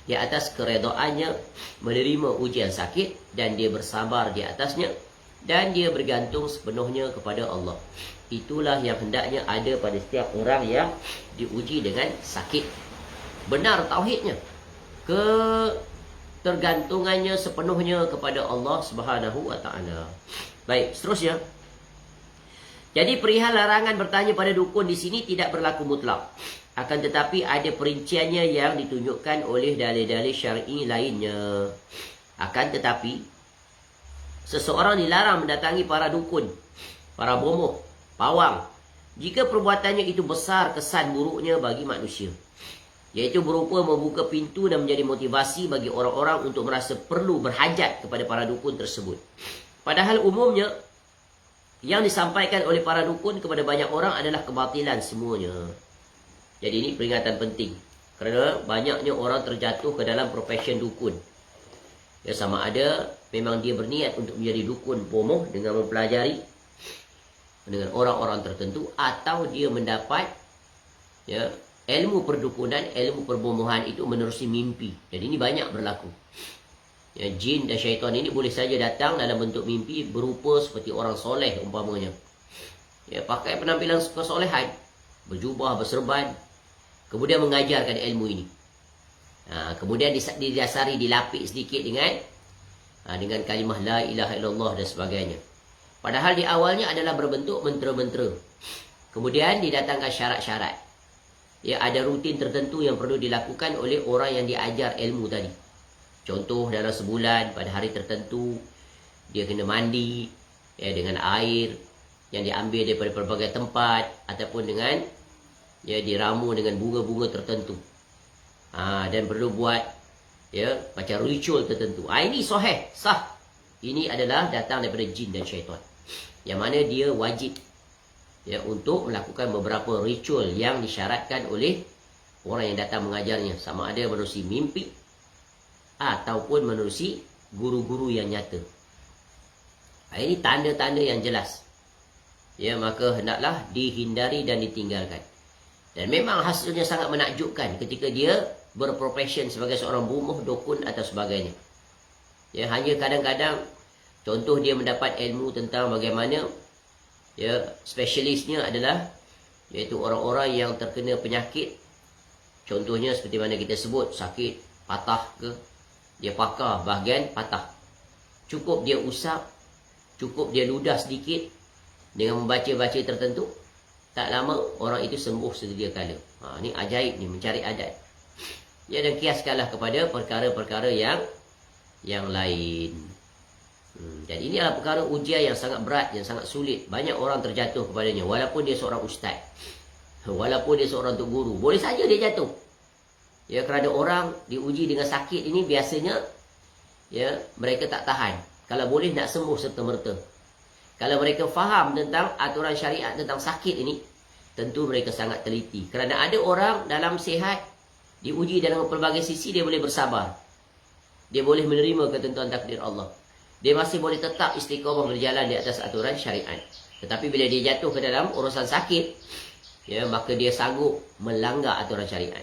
S1: di atas keredaannya menerima ujian sakit, dan dia bersabar di atasnya, dan dia bergantung sepenuhnya kepada Allah. Itulah yang hendaknya ada pada setiap orang yang diuji dengan sakit. Benar tauhidnya, ketergantungannya sepenuhnya kepada Allah Subhanahu wa taala. Baik, seterusnya. Jadi perihal larangan bertanya pada dukun di sini tidak berlaku mutlak. Akan tetapi ada perinciannya yang ditunjukkan oleh dalil-dalil syar'i lainnya. Akan tetapi seseorang dilarang mendatangi para dukun, para bomoh, pawang, jika perbuatannya itu besar kesan buruknya bagi manusia, iaitu berupa membuka pintu dan menjadi motivasi bagi orang-orang untuk merasa perlu berhajat kepada para dukun tersebut. Padahal umumnya yang disampaikan oleh para dukun kepada banyak orang adalah kebatilan semuanya. Jadi ini peringatan penting. Kerana banyaknya orang terjatuh ke dalam profession dukun. Ya, sama ada memang dia berniat untuk menjadi dukun bomoh dengan mempelajari dengan orang-orang tertentu, atau dia mendapat ya, ilmu perdukunan, ilmu perbomohan itu menerusi mimpi. Jadi ini banyak berlaku. Ya, jin dan syaitan ini boleh saja datang dalam bentuk mimpi berupa seperti orang soleh umpamanya. Ya, pakai penampilan kesolehan, berjubah, berserban, kemudian mengajarkan ilmu ini. Kemudian didasari, dilapis sedikit dengan kalimah la ilaha illallah dan sebagainya. Padahal di awalnya adalah berbentuk mentera-mentera. Kemudian didatangkan syarat-syarat. Ya, ada rutin tertentu yang perlu dilakukan oleh orang yang diajar ilmu tadi. Contoh, dalam sebulan pada hari tertentu dia kena mandi dengan air yang diambil daripada pelbagai tempat, ataupun dengan diramu dengan bunga-bunga tertentu. Dan perlu buat macam ritual tertentu. Ini sah. Ini adalah datang daripada jin dan syaitan, yang mana dia wajib untuk melakukan beberapa ritual yang disyaratkan oleh orang yang datang mengajarnya, sama ada menerusi mimpi ataupun menerusi guru-guru yang nyata. Ini tanda-tanda yang jelas. Maka hendaklah dihindari dan ditinggalkan. Dan memang hasilnya sangat menakjubkan ketika dia berprofesion sebagai seorang bumuh, dukun atau sebagainya. Hanya kadang-kadang, contoh dia mendapat ilmu tentang bagaimana spesialisnya adalah iaitu orang-orang yang terkena penyakit. Contohnya seperti mana kita sebut, sakit patah ke, dia pakar bahagian patah. Cukup dia usap, cukup dia ludah sedikit dengan membaca-baca tertentu, tak lama orang itu sembuh sedia kala. Ni ajaib ni, mencari adat. Dan kiaskanlah kepada perkara-perkara yang lain. Dan ini adalah perkara ujian yang sangat berat, yang sangat sulit. Banyak orang terjatuh kepadanya, walaupun dia seorang ustaz, walaupun dia seorang tuk guru, boleh saja dia jatuh. Kerana orang diuji dengan sakit ini biasanya mereka tak tahan. Kalau boleh nak sembuh serta-merta. Kalau mereka faham tentang aturan syariat tentang sakit ini, tentu mereka sangat teliti. Kerana ada orang dalam sihat diuji dalam pelbagai sisi, dia boleh bersabar. Dia boleh menerima ketentuan takdir Allah. Dia masih boleh tetap istiqamah berjalan di atas aturan syariat. Tetapi bila dia jatuh ke dalam urusan sakit, maka dia sanggup melanggar aturan syariat.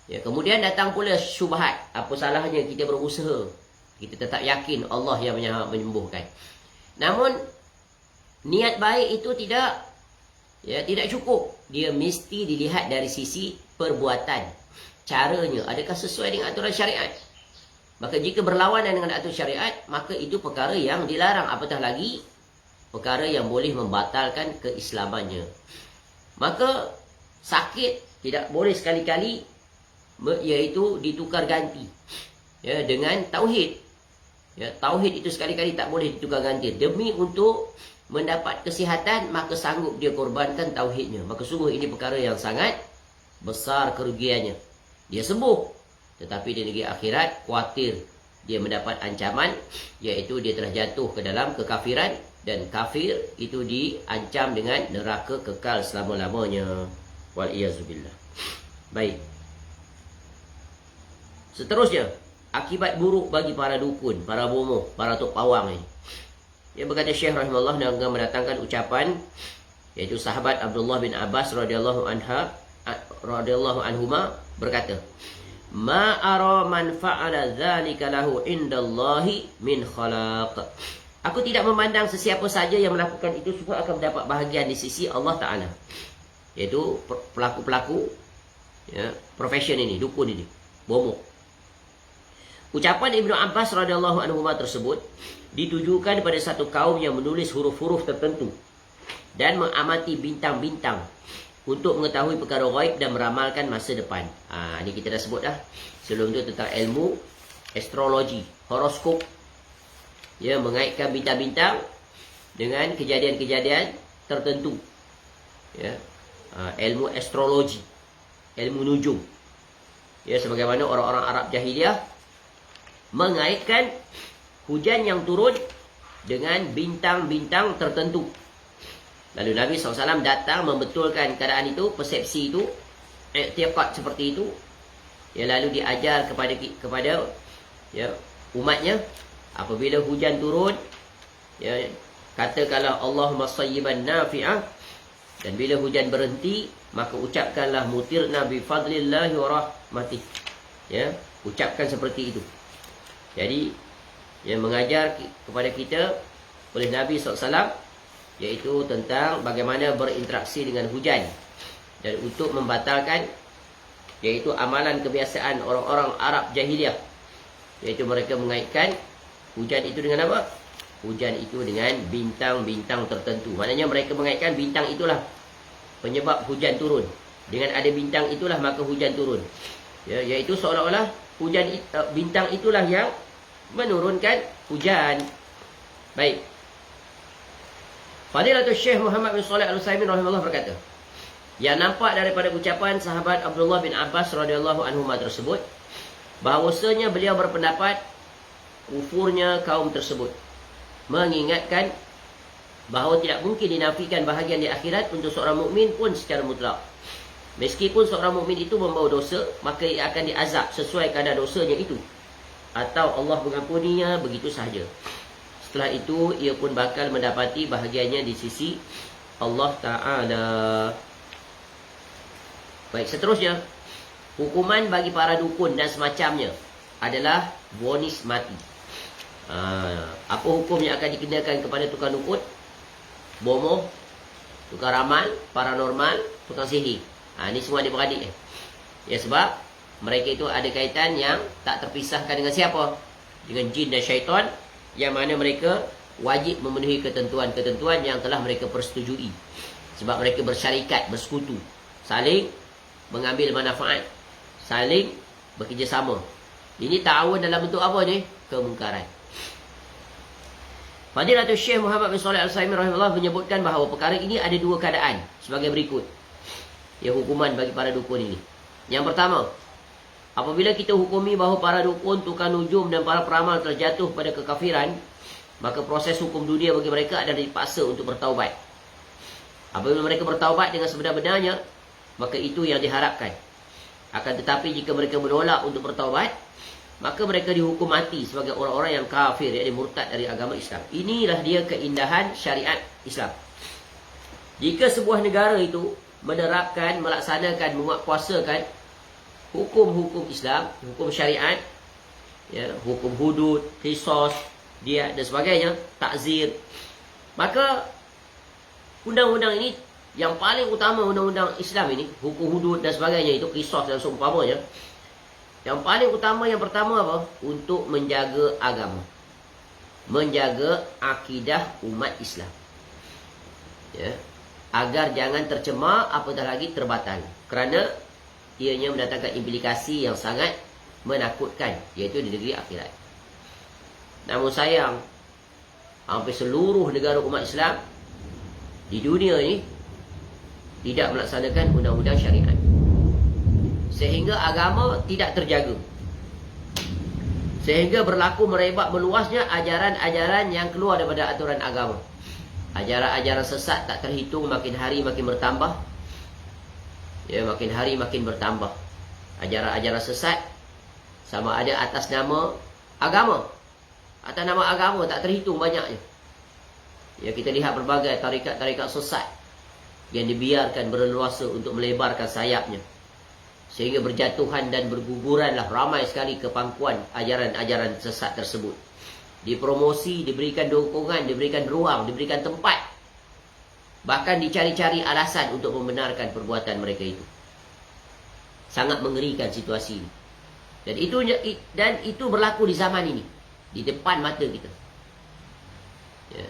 S1: Kemudian datang pula syubhat. Apa salahnya kita berusaha? Kita tetap yakin Allah yang menyembuhkan. Namun niat baik itu tidak cukup. Dia mesti dilihat dari sisi perbuatan. Caranya, adakah sesuai dengan aturan syariat? Maka jika berlawanan dengan aturan syariat, maka itu perkara yang dilarang. Apatah lagi, perkara yang boleh membatalkan keislamannya. Maka sakit tidak boleh sekali-kali iaitu ditukar ganti dengan tauhid. Tauhid itu sekali-kali tak boleh ditukar ganti. Demi untuk mendapat kesihatan, maka sanggup dia korbankan tauhidnya. Maka sungguh ini perkara yang sangat besar kerugiannya. Dia sembuh, tetapi di negeri akhirat khawatir dia mendapat ancaman, iaitu dia telah jatuh ke dalam kekafiran, dan kafir itu diancam dengan neraka kekal selama-lamanya. Wal-iyazubillah. Baik. Seterusnya, akibat buruk bagi para dukun, para bomoh, para tok pawang ini. Dia berkata Syekh rahimahullah dengan mendatangkan ucapan, iaitu sahabat Abdullah bin Abbas radhiyallahu anhuma berkata, "Ma ara man fa'ala dzalika lahu indallahi min khalaq." Aku tidak memandang sesiapa saja yang melakukan itu supaya akan mendapat bahagian di sisi Allah Ta'ala. Iaitu pelaku-pelaku profession ini, dukun ini, bomoh. Ucapan Ibnu Abbas radhiyallahu anhuma tersebut ditujukan kepada satu kaum yang menulis huruf-huruf tertentu dan mengamati bintang-bintang untuk mengetahui perkara ghaib dan meramalkan masa depan. Ini kita dah sebut dah sebelum tu tentang ilmu astrologi, horoskop, mengaitkan bintang-bintang dengan kejadian-kejadian tertentu. Ilmu astrologi, ilmu nujum. Sebagaimana orang-orang Arab jahiliyah mengaitkan hujan yang turun dengan bintang-bintang tertentu. Lalu Nabi SAW datang membetulkan keadaan itu, persepsi itu, i'tiqad seperti itu. Lalu diajar kepada umatnya, apabila hujan turun, katakanlah Allahumma sayyiban nafi'ah, dan bila hujan berhenti, maka ucapkanlah mutirna bi fadlillahi wa rahmatih. Ucapkan seperti itu. Jadi yang mengajar kepada kita oleh Nabi SAW, iaitu tentang bagaimana berinteraksi dengan hujan, dan untuk membatalkan Iaitu amalan kebiasaan orang-orang Arab jahiliah. Iaitu mereka mengaitkan hujan itu dengan apa? Hujan itu dengan bintang-bintang tertentu. Maknanya mereka mengaitkan bintang itulah penyebab hujan turun. Dengan ada bintang itulah maka hujan turun. Ya, iaitu seolah-olah hujan bintang itulah yang menurunkan hujan. Baik. Fadilatul Syekh Muhammad bin Shalih Al-Utsaimin rahimahullah berkata, yang nampak daripada ucapan sahabat Abdullah bin Abbas radhiyallahu anhuma tersebut, bahawasanya beliau berpendapat kufurnya kaum tersebut, mengingatkan bahawa tidak mungkin dinafikan bahagian di akhirat untuk seorang mukmin pun secara mutlak. Meskipun seorang mukmin itu membawa dosa, maka ia akan diazab sesuai kadar dosanya itu, atau Allah mengampuninya begitu sahaja. Setelah itu ia pun bakal mendapati bahagiannya di sisi Allah Ta'ala. Baik, seterusnya, hukuman bagi para dukun dan semacamnya adalah vonis mati. Apa hukum yang akan dikenakan kepada tukang dukun, bomoh, tukang ramal, paranormal, tukang sihir? Ini semua adik-beradik. Ya, sebab mereka itu ada kaitan yang tak terpisahkan dengan siapa? Dengan jin dan syaitan, yang mana mereka wajib memenuhi ketentuan-ketentuan yang telah mereka persetujui. Sebab mereka bersyarikat, bersekutu, saling mengambil manfaat, saling bekerjasama. Ini ta'awun dalam bentuk apa ni? Kemungkaran. Fadilatul Syekh Muhammad bin Shalih Al-Utsaimin rahimahullah menyebutkan bahawa perkara ini ada dua keadaan sebagai berikut. Ya, hukuman bagi para dukun ini. Yang pertama, apabila kita hukumi bahawa para dukun, tukang nujum dan para peramal terjatuh pada kekafiran, maka proses hukum dunia bagi mereka adalah dipaksa untuk bertaubat. Apabila mereka bertaubat dengan sebenar-benarnya, maka itu yang diharapkan. Akan tetapi jika mereka menolak untuk bertaubat, maka mereka dihukum mati sebagai orang-orang yang kafir, yang murtad dari agama Islam. Inilah dia keindahan syariat Islam. Jika sebuah negara itu menerapkan, melaksanakan, menguatkuasakan hukum-hukum Islam, hukum syariat, ya, hukum hudud, qisas, dia dan sebagainya, takzir, maka undang-undang ini, yang paling utama undang-undang Islam ini, hukum hudud dan sebagainya, itu qisas dan seumpamanya, yang paling utama, yang pertama apa? Untuk menjaga agama, menjaga akidah umat Islam, ya, agar jangan tercemar, apatah lagi terbatal, kerana ianya mendatangkan implikasi yang sangat menakutkan, iaitu di negeri akhirat. Namun sayang, hampir seluruh negara umat Islam di dunia ini tidak melaksanakan undang-undang syariat, sehingga agama tidak terjaga, sehingga berlaku merebak meluasnya ajaran-ajaran yang keluar daripada aturan agama. Ajaran-ajaran sesat tak terhitung, makin hari makin bertambah. Ya, makin hari makin bertambah. Ajaran-ajaran sesat, sama ada atas nama agama, atas nama agama tak terhitung banyaknya. Ya, kita lihat berbagai tarikat-tarikat sesat yang dibiarkan berleluasa untuk melebarkan sayapnya, sehingga berjatuhan dan berguguranlah ramai sekali ke pangkuan ajaran-ajaran sesat tersebut. Dipromosi, diberikan dukungan, diberikan ruang, diberikan tempat, bahkan dicari-cari alasan untuk membenarkan perbuatan mereka itu. Sangat mengerikan situasi ini. Dan itu berlaku di zaman ini, di depan mata kita. Ya.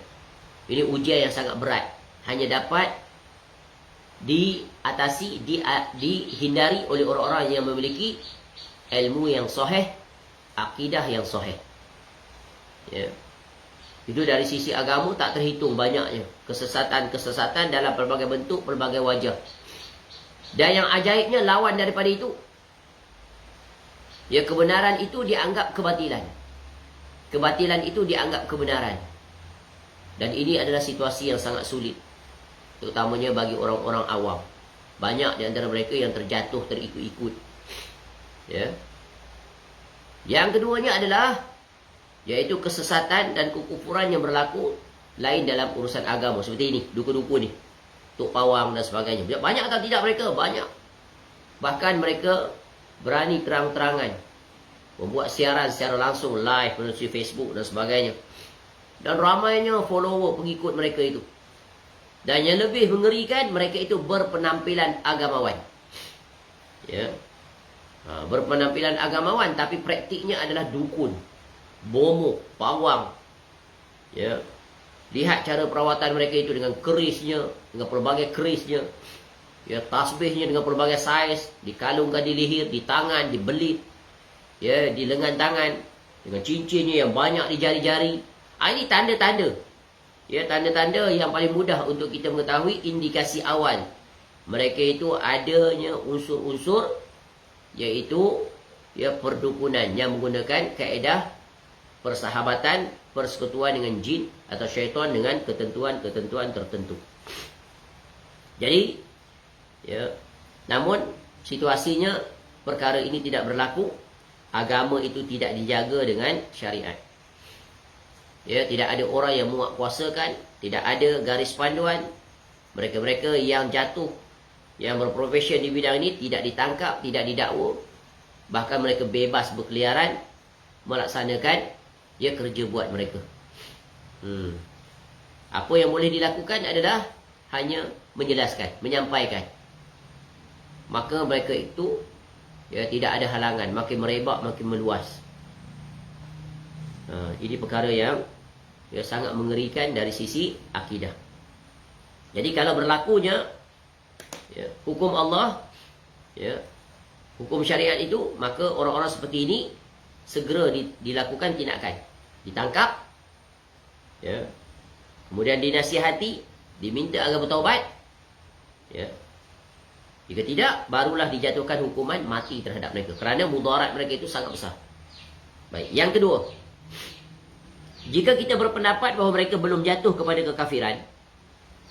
S1: Ini ujian yang sangat berat, hanya dapat diatasi, dihindari oleh orang-orang yang memiliki ilmu yang sahih, akidah yang sahih. Ya. Itu dari sisi agama tak terhitung banyaknya kesesatan-kesesatan dalam pelbagai bentuk, pelbagai wajah. Dan yang ajaibnya, lawan daripada itu, ya, kebenaran itu dianggap kebatilan, kebatilan itu dianggap kebenaran. Dan ini adalah situasi yang sangat sulit, terutamanya bagi orang-orang awam. Banyak di antara mereka yang terjatuh, terikut-ikut. Ya. Yang keduanya adalah, yaitu kesesatan dan kekufuran yang berlaku lain dalam urusan agama. Seperti ini, dukun-dukun ni, Tok Pawang dan sebagainya. Banyak atau tidak mereka? Banyak. Bahkan mereka berani terang-terangan membuat siaran secara langsung, live melalui Facebook dan sebagainya. Dan ramainya follower, pengikut mereka itu. Dan yang lebih mengerikan, mereka itu berpenampilan agamawan. Ya. Berpenampilan agamawan tapi praktiknya adalah dukun, bomo, pawang. Ya. Lihat cara perawatan mereka itu dengan kerisnya, dengan pelbagai kerisnya. Ya, tasbihnya dengan pelbagai saiz, dikalungkan di leher, di tangan, di belit, ya, di lengan tangan, dengan cincinnya yang banyak di jari-jari. Ini tanda-tanda. Ya, tanda-tanda yang paling mudah untuk kita mengetahui indikasi awal mereka itu adanya unsur-unsur iaitu ya perdukunan yang menggunakan kaedah persahabatan, persekutuan dengan jin atau syaitan dengan ketentuan-ketentuan tertentu. Jadi, ya, namun situasinya perkara ini tidak berlaku. Agama itu tidak dijaga dengan syariat. Ya, tidak ada orang yang menguatkuasakan, tidak ada garis panduan. Mereka-mereka yang jatuh, yang berprofesi di bidang ini tidak ditangkap, tidak didakwa. Bahkan mereka bebas berkeliaran melaksanakan ya kerja buat mereka. Apa yang boleh dilakukan adalah hanya menjelaskan, menyampaikan. Maka mereka itu ya tidak ada halangan, makin merebak, makin meluas. Ini perkara yang ya sangat mengerikan dari sisi akidah. Jadi kalau berlakunya ya, hukum Allah, ya, hukum syariat itu, maka orang-orang seperti ini segera dilakukan tindakan, ditangkap, ya, kemudian dinasihati, diminta agar bertaubat, ya. Jika tidak, barulah dijatuhkan hukuman mati terhadap mereka, kerana mudarat mereka itu sangat besar. Baik, yang kedua, jika kita berpendapat bahawa mereka belum jatuh kepada kekafiran,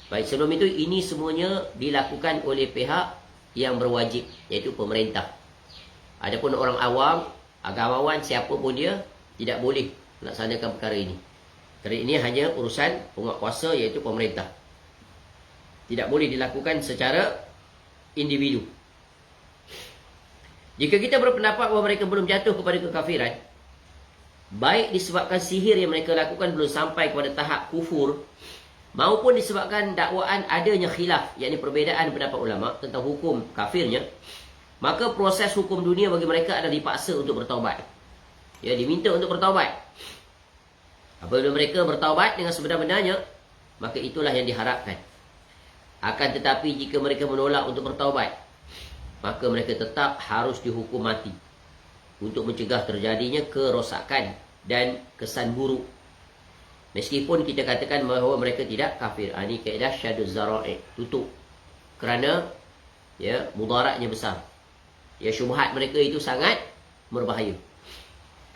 S1: baik, sebelum itu ini semuanya dilakukan oleh pihak yang berwajib, iaitu pemerintah. Adapun orang awam, agamawan, siapa pun dia tidak boleh melaksanakan perkara ini. Kerana ini hanya urusan penguatkuasa, iaitu pemerintah. Tidak boleh dilakukan secara individu. Jika kita berpendapat bahawa mereka belum jatuh kepada kekafiran, baik disebabkan sihir yang mereka lakukan belum sampai kepada tahap kufur, maupun disebabkan dakwaan adanya khilaf, yakni perbezaan pendapat ulama tentang hukum kafirnya, maka proses hukum dunia bagi mereka adalah dipaksa untuk bertaubat. Ya, diminta untuk bertaubat. Apabila mereka bertaubat dengan sebenar-benarnya, maka itulah yang diharapkan. Akan tetapi jika mereka menolak untuk bertaubat, maka mereka tetap harus dihukum mati untuk mencegah terjadinya kerosakan dan kesan buruk. Meskipun kita katakan bahawa mereka tidak kafir. Ini kaedah syaduz zara'i, tutup. Kerana ya mudaratnya besar. Ya, syubhat mereka itu sangat berbahaya.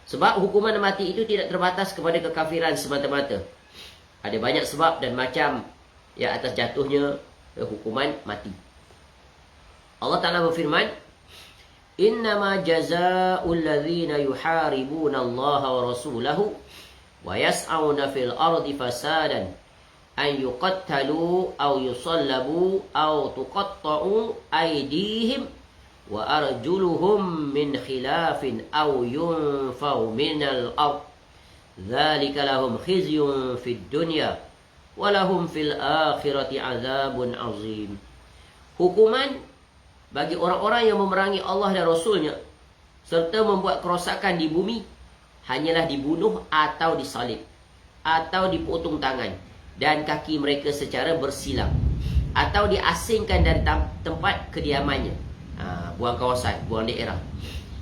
S1: Sebab hukuman mati itu tidak terbatas kepada kekafiran semata-mata. Ada banyak sebab dan macam ya atas jatuhnya hukuman mati. Allah Ta'ala berfirman, Innama jazaa'ul ladzina yuharibuna Allah wa rasulahu wa yas'auna fil ardi fasadan an yuqattalu aw yusallabu aw tuqatta'u aydihim wa arjuluhum min khilafin aw yunfaw minal ard dzalika lahum khizyun fid dunya wa lahum fil akhirati azabun azim. Hukuman bagi orang-orang yang memerangi Allah dan Rasulnya serta membuat kerosakan di bumi hanyalah dibunuh atau disalib atau dipotong tangan dan kaki mereka secara bersilang atau diasingkan dari tempat kediamannya, buang kawasan, buang daerah.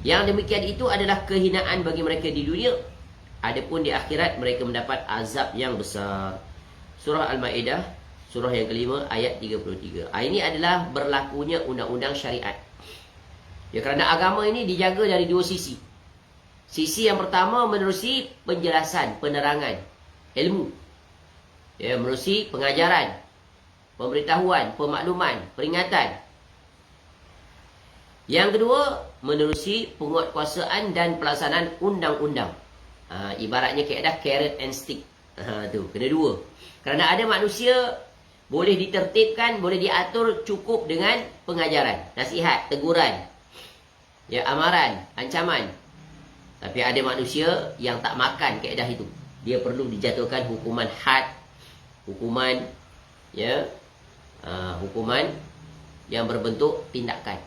S1: Yang demikian itu adalah kehinaan bagi mereka di dunia. Adapun di akhirat mereka mendapat azab yang besar. Surah Al-Ma'idah, surah yang kelima, ayat 33. Ini adalah berlakunya undang-undang syariat. Ya, kerana agama ini dijaga dari dua sisi. Sisi yang pertama menerusi penjelasan, penerangan, ilmu. Ya, menerusi pengajaran, pemberitahuan, pemakluman, peringatan. Yang kedua, menerusi penguatkuasaan dan pelaksanaan undang-undang. Ibaratnya kaedah carrot and stick. Tu, kena dua. Kerana ada manusia boleh ditertibkan, boleh diatur cukup dengan pengajaran, nasihat, teguran, ya, amaran, ancaman. Tapi ada manusia yang tak makan kaedah itu. Dia perlu dijatuhkan hukuman had, hukuman ya, hukuman yang berbentuk tindakan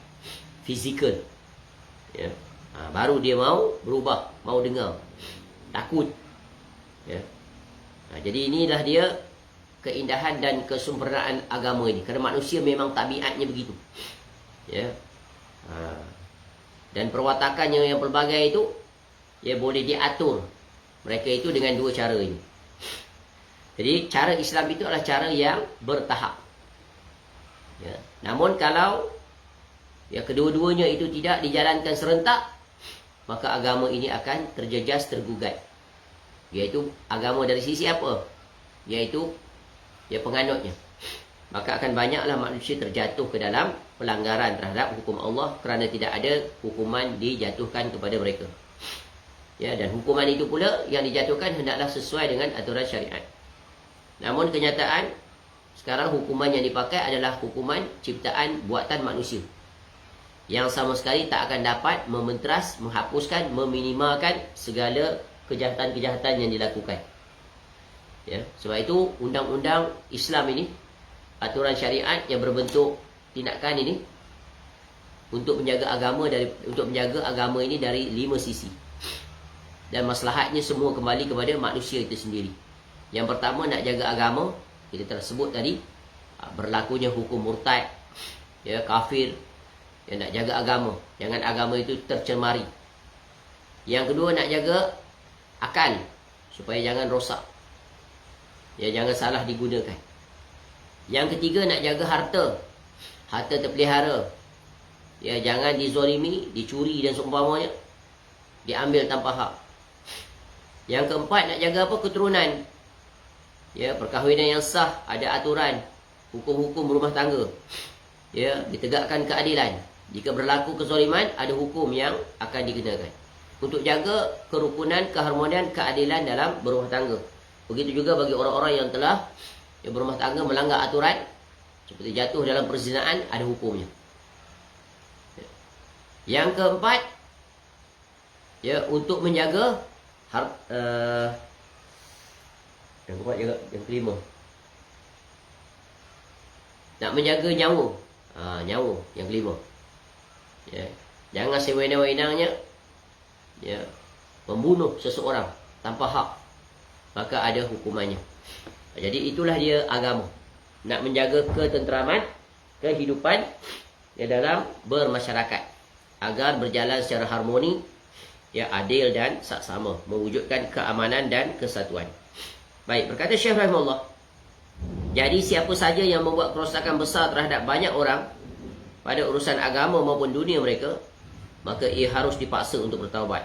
S1: fizikal. Ya. Baru dia mau berubah, mau dengar. Takut. Ya. Jadi inilah dia keindahan dan kesempurnaan agama ini. Kerana manusia memang tabiatnya begitu. Ya. Dan perwatakannya yang pelbagai itu, ya boleh diatur mereka itu dengan dua cara ini. Jadi cara Islam itu adalah cara yang bertahap. Ya. Namun kalau ya kedua-duanya itu tidak dijalankan serentak, maka agama ini akan terjejas, tergugat. Iaitu agama dari sisi apa? Iaitu ya penganutnya. Maka akan banyaklah manusia terjatuh ke dalam pelanggaran terhadap hukum Allah kerana tidak ada hukuman dijatuhkan kepada mereka. Ya, dan hukuman itu pula yang dijatuhkan hendaklah sesuai dengan aturan syariat. Namun kenyataan sekarang hukuman yang dipakai adalah hukuman ciptaan buatan manusia, yang sama sekali tak akan dapat mementras, menghapuskan, meminimalkan segala kejahatan-kejahatan yang dilakukan. Ya, sebab itu undang-undang Islam ini, aturan syariat yang berbentuk tindakan ini untuk menjaga agama ini dari 5 sisi. Dan maslahatnya semua kembali kepada manusia itu sendiri. Yang pertama, nak jaga agama, kita telah sebut tadi, berlakunya hukum murtad, ya, kafir. Ya, nak jaga agama, jangan agama itu tercemari. Yang kedua, nak jaga akal, supaya jangan rosak, ya, jangan salah digunakan. Yang ketiga, nak jaga harta terpelihara, ya, jangan dizalimi, dicuri dan seumpamanya, diambil tanpa hak. Yang keempat, nak jaga apa? Keturunan. Ya, perkahwinan yang sah, ada aturan, hukum-hukum rumah tangga. Ya, ditegakkan keadilan. Jika berlaku kezaliman, ada hukum yang akan dikenakan. Untuk jaga kerukunan, keharmonian, keadilan dalam berumah tangga. Begitu juga bagi orang-orang yang telah berumah tangga melanggar aturan, seperti jatuh dalam perzinaan, ada hukumnya. Yang keempat, ya, untuk menjaga yang kelima, nak menjaga nyawa. Nyawa yang kelima. Ya, jangan sewenang-wenangnya, ya, membunuh seseorang tanpa hak, maka ada hukumannya. Jadi itulah dia agama, nak menjaga ketenteraman kehidupan ya dalam bermasyarakat, agar berjalan secara harmoni, ya, adil dan saksama, mewujudkan keamanan dan kesatuan. Baik, berkata Syekh rahimahullah, jadi siapa saja yang membuat kerosakan besar terhadap banyak orang pada urusan agama maupun dunia mereka, maka ia harus dipaksa untuk bertaubat.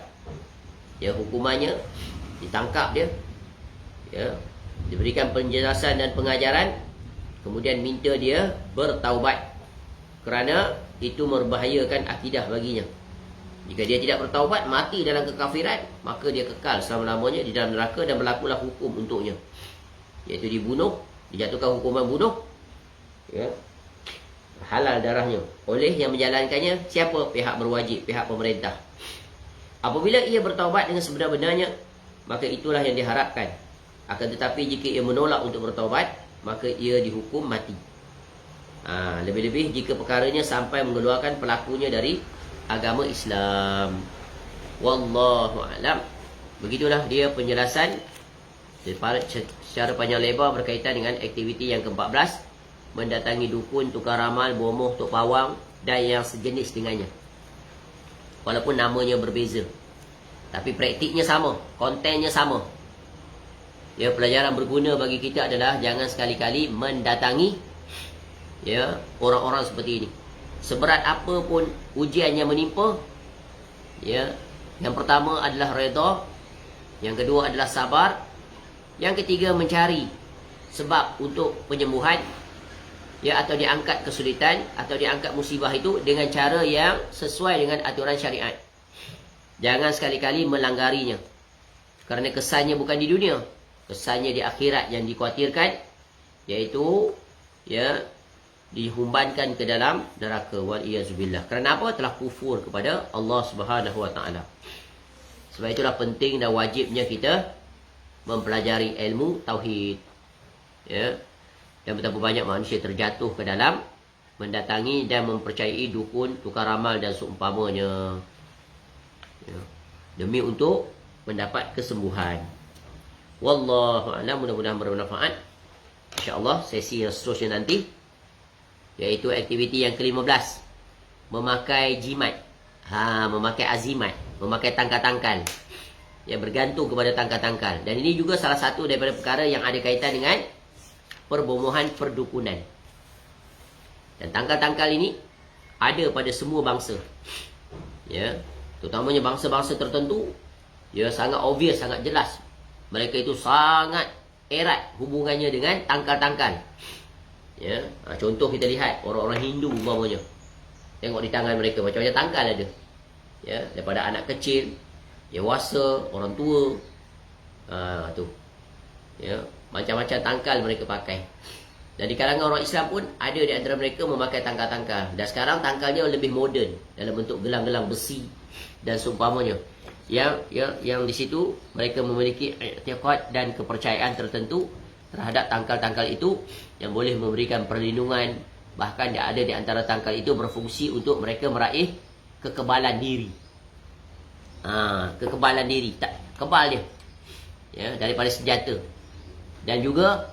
S1: Ya, hukumannya ditangkap dia, ya, diberikan penjelasan dan pengajaran, kemudian minta dia bertaubat, kerana itu membahayakan akidah baginya. Jika dia tidak bertaubat, mati dalam kekafiran, maka dia kekal selama-lamanya di dalam neraka dan berlakulah hukum untuknya, iaitu dibunuh, dijatuhkan hukuman bunuh, ya, halal darahnya oleh yang menjalankannya. Siapa? Pihak berwajib, pihak pemerintah. Apabila ia bertaubat dengan sebenar-benarnya, maka itulah yang diharapkan. Akan tetapi jika ia menolak untuk bertaubat, maka ia dihukum mati. Lebih-lebih jika perkaranya sampai mengeluarkan pelakunya dari agama Islam. Wallahu a'lam. Begitulah dia penjelasan secara panjang lebar berkaitan dengan aktiviti yang ke-14, mendatangi dukun, tukar ramal, bomoh, tok pawang dan yang sejenis dengannya. Walaupun namanya berbeza, tapi praktiknya sama, kontennya sama. Ya, pelajaran berguna bagi kita adalah jangan sekali-kali mendatangi, ya, orang-orang seperti ini. Seberat apa pun ujian yang menimpa, ya, yang pertama adalah redha, yang kedua adalah sabar, yang ketiga mencari sebab untuk penyembuhan, ya, atau diangkat kesulitan atau diangkat musibah itu dengan cara yang sesuai dengan aturan syariat. Jangan sekali-kali melanggarinya, kerana kesannya bukan di dunia, kesannya di akhirat yang dikhawatirkan, iaitu, ya, dihumbankan ke dalam neraka, wal iyazubillah. Kerana apa? Telah kufur kepada Allah Subhanahu wa taala. Sebab itulah penting dan wajibnya kita mempelajari ilmu tauhid, ya. Dan betapa banyak manusia terjatuh ke dalam mendatangi dan mempercayai dukun, tukar ramal dan seumpamanya. Ya. Demi untuk mendapat kesembuhan. Wallahu a'lam, mudah-mudahan bermanfaat. InsyaAllah sesi yang seterusnya nanti, iaitu aktiviti yang ke-15, memakai jimat, memakai azimat, memakai tangkal-tangkal, yang bergantung kepada tangkal-tangkal. Dan ini juga salah satu daripada perkara yang ada kaitan dengan perbomohan perdukunan. Dan tangkal-tangkal ini ada pada semua bangsa, ya, terutamanya bangsa-bangsa tertentu. Ya, sangat obvious, sangat jelas, mereka itu sangat erat hubungannya dengan tangkal-tangkal. Ya, contoh kita lihat orang-orang Hindu umpamanya, tengok di tangan mereka macam-macam tangkal ada. Ya, daripada anak kecil, dewasa, orang tua, tu, ya, macam-macam tangkal mereka pakai. Dan di kalangan orang Islam pun ada di antara mereka memakai tangkal-tangkal. Dan sekarang tangkalnya lebih moden dalam bentuk gelang-gelang besi dan seumpamanya. Yang di situ mereka memiliki i'tiqad dan kepercayaan tertentu terhadap tangkal-tangkal itu yang boleh memberikan perlindungan. Bahkan ada di antara tangkal itu berfungsi untuk mereka meraih kekebalan diri. Kekebalan diri, tak kebal dia, ya, daripada senjata. Dan juga,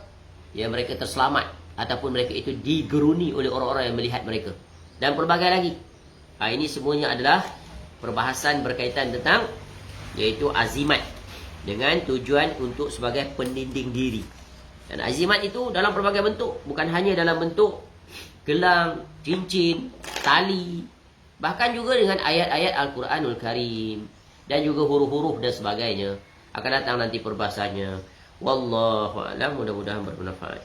S1: ya, mereka terselamat ataupun mereka itu digeruni oleh orang-orang yang melihat mereka. Dan pelbagai lagi. Ini semuanya adalah perbahasan berkaitan tentang, iaitu azimat, dengan tujuan untuk sebagai pendinding diri. Dan azimat itu dalam pelbagai bentuk, bukan hanya dalam bentuk gelang, cincin, tali, bahkan juga dengan ayat-ayat Al-Quranul Karim dan juga huruf-huruf dan sebagainya. Akan datang nanti perbahasannya. Wallahu a'lam, mudah-mudahan bermanfaat.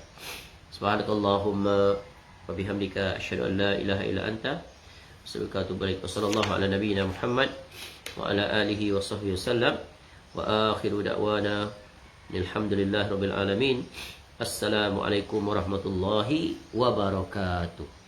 S1: Subhanakallahumma wa bihamdika asyhadu an la ilaha illa anta astaghfiruka wa atubu ilaik. Wassallallahu ala nabiyyina Muhammad wa ala alihi wa sahbihi wasallam. Wa akhiru da'wana alhamdulillahirabbil alamin. Assalamualaikum warahmatullahi wabarakatuh.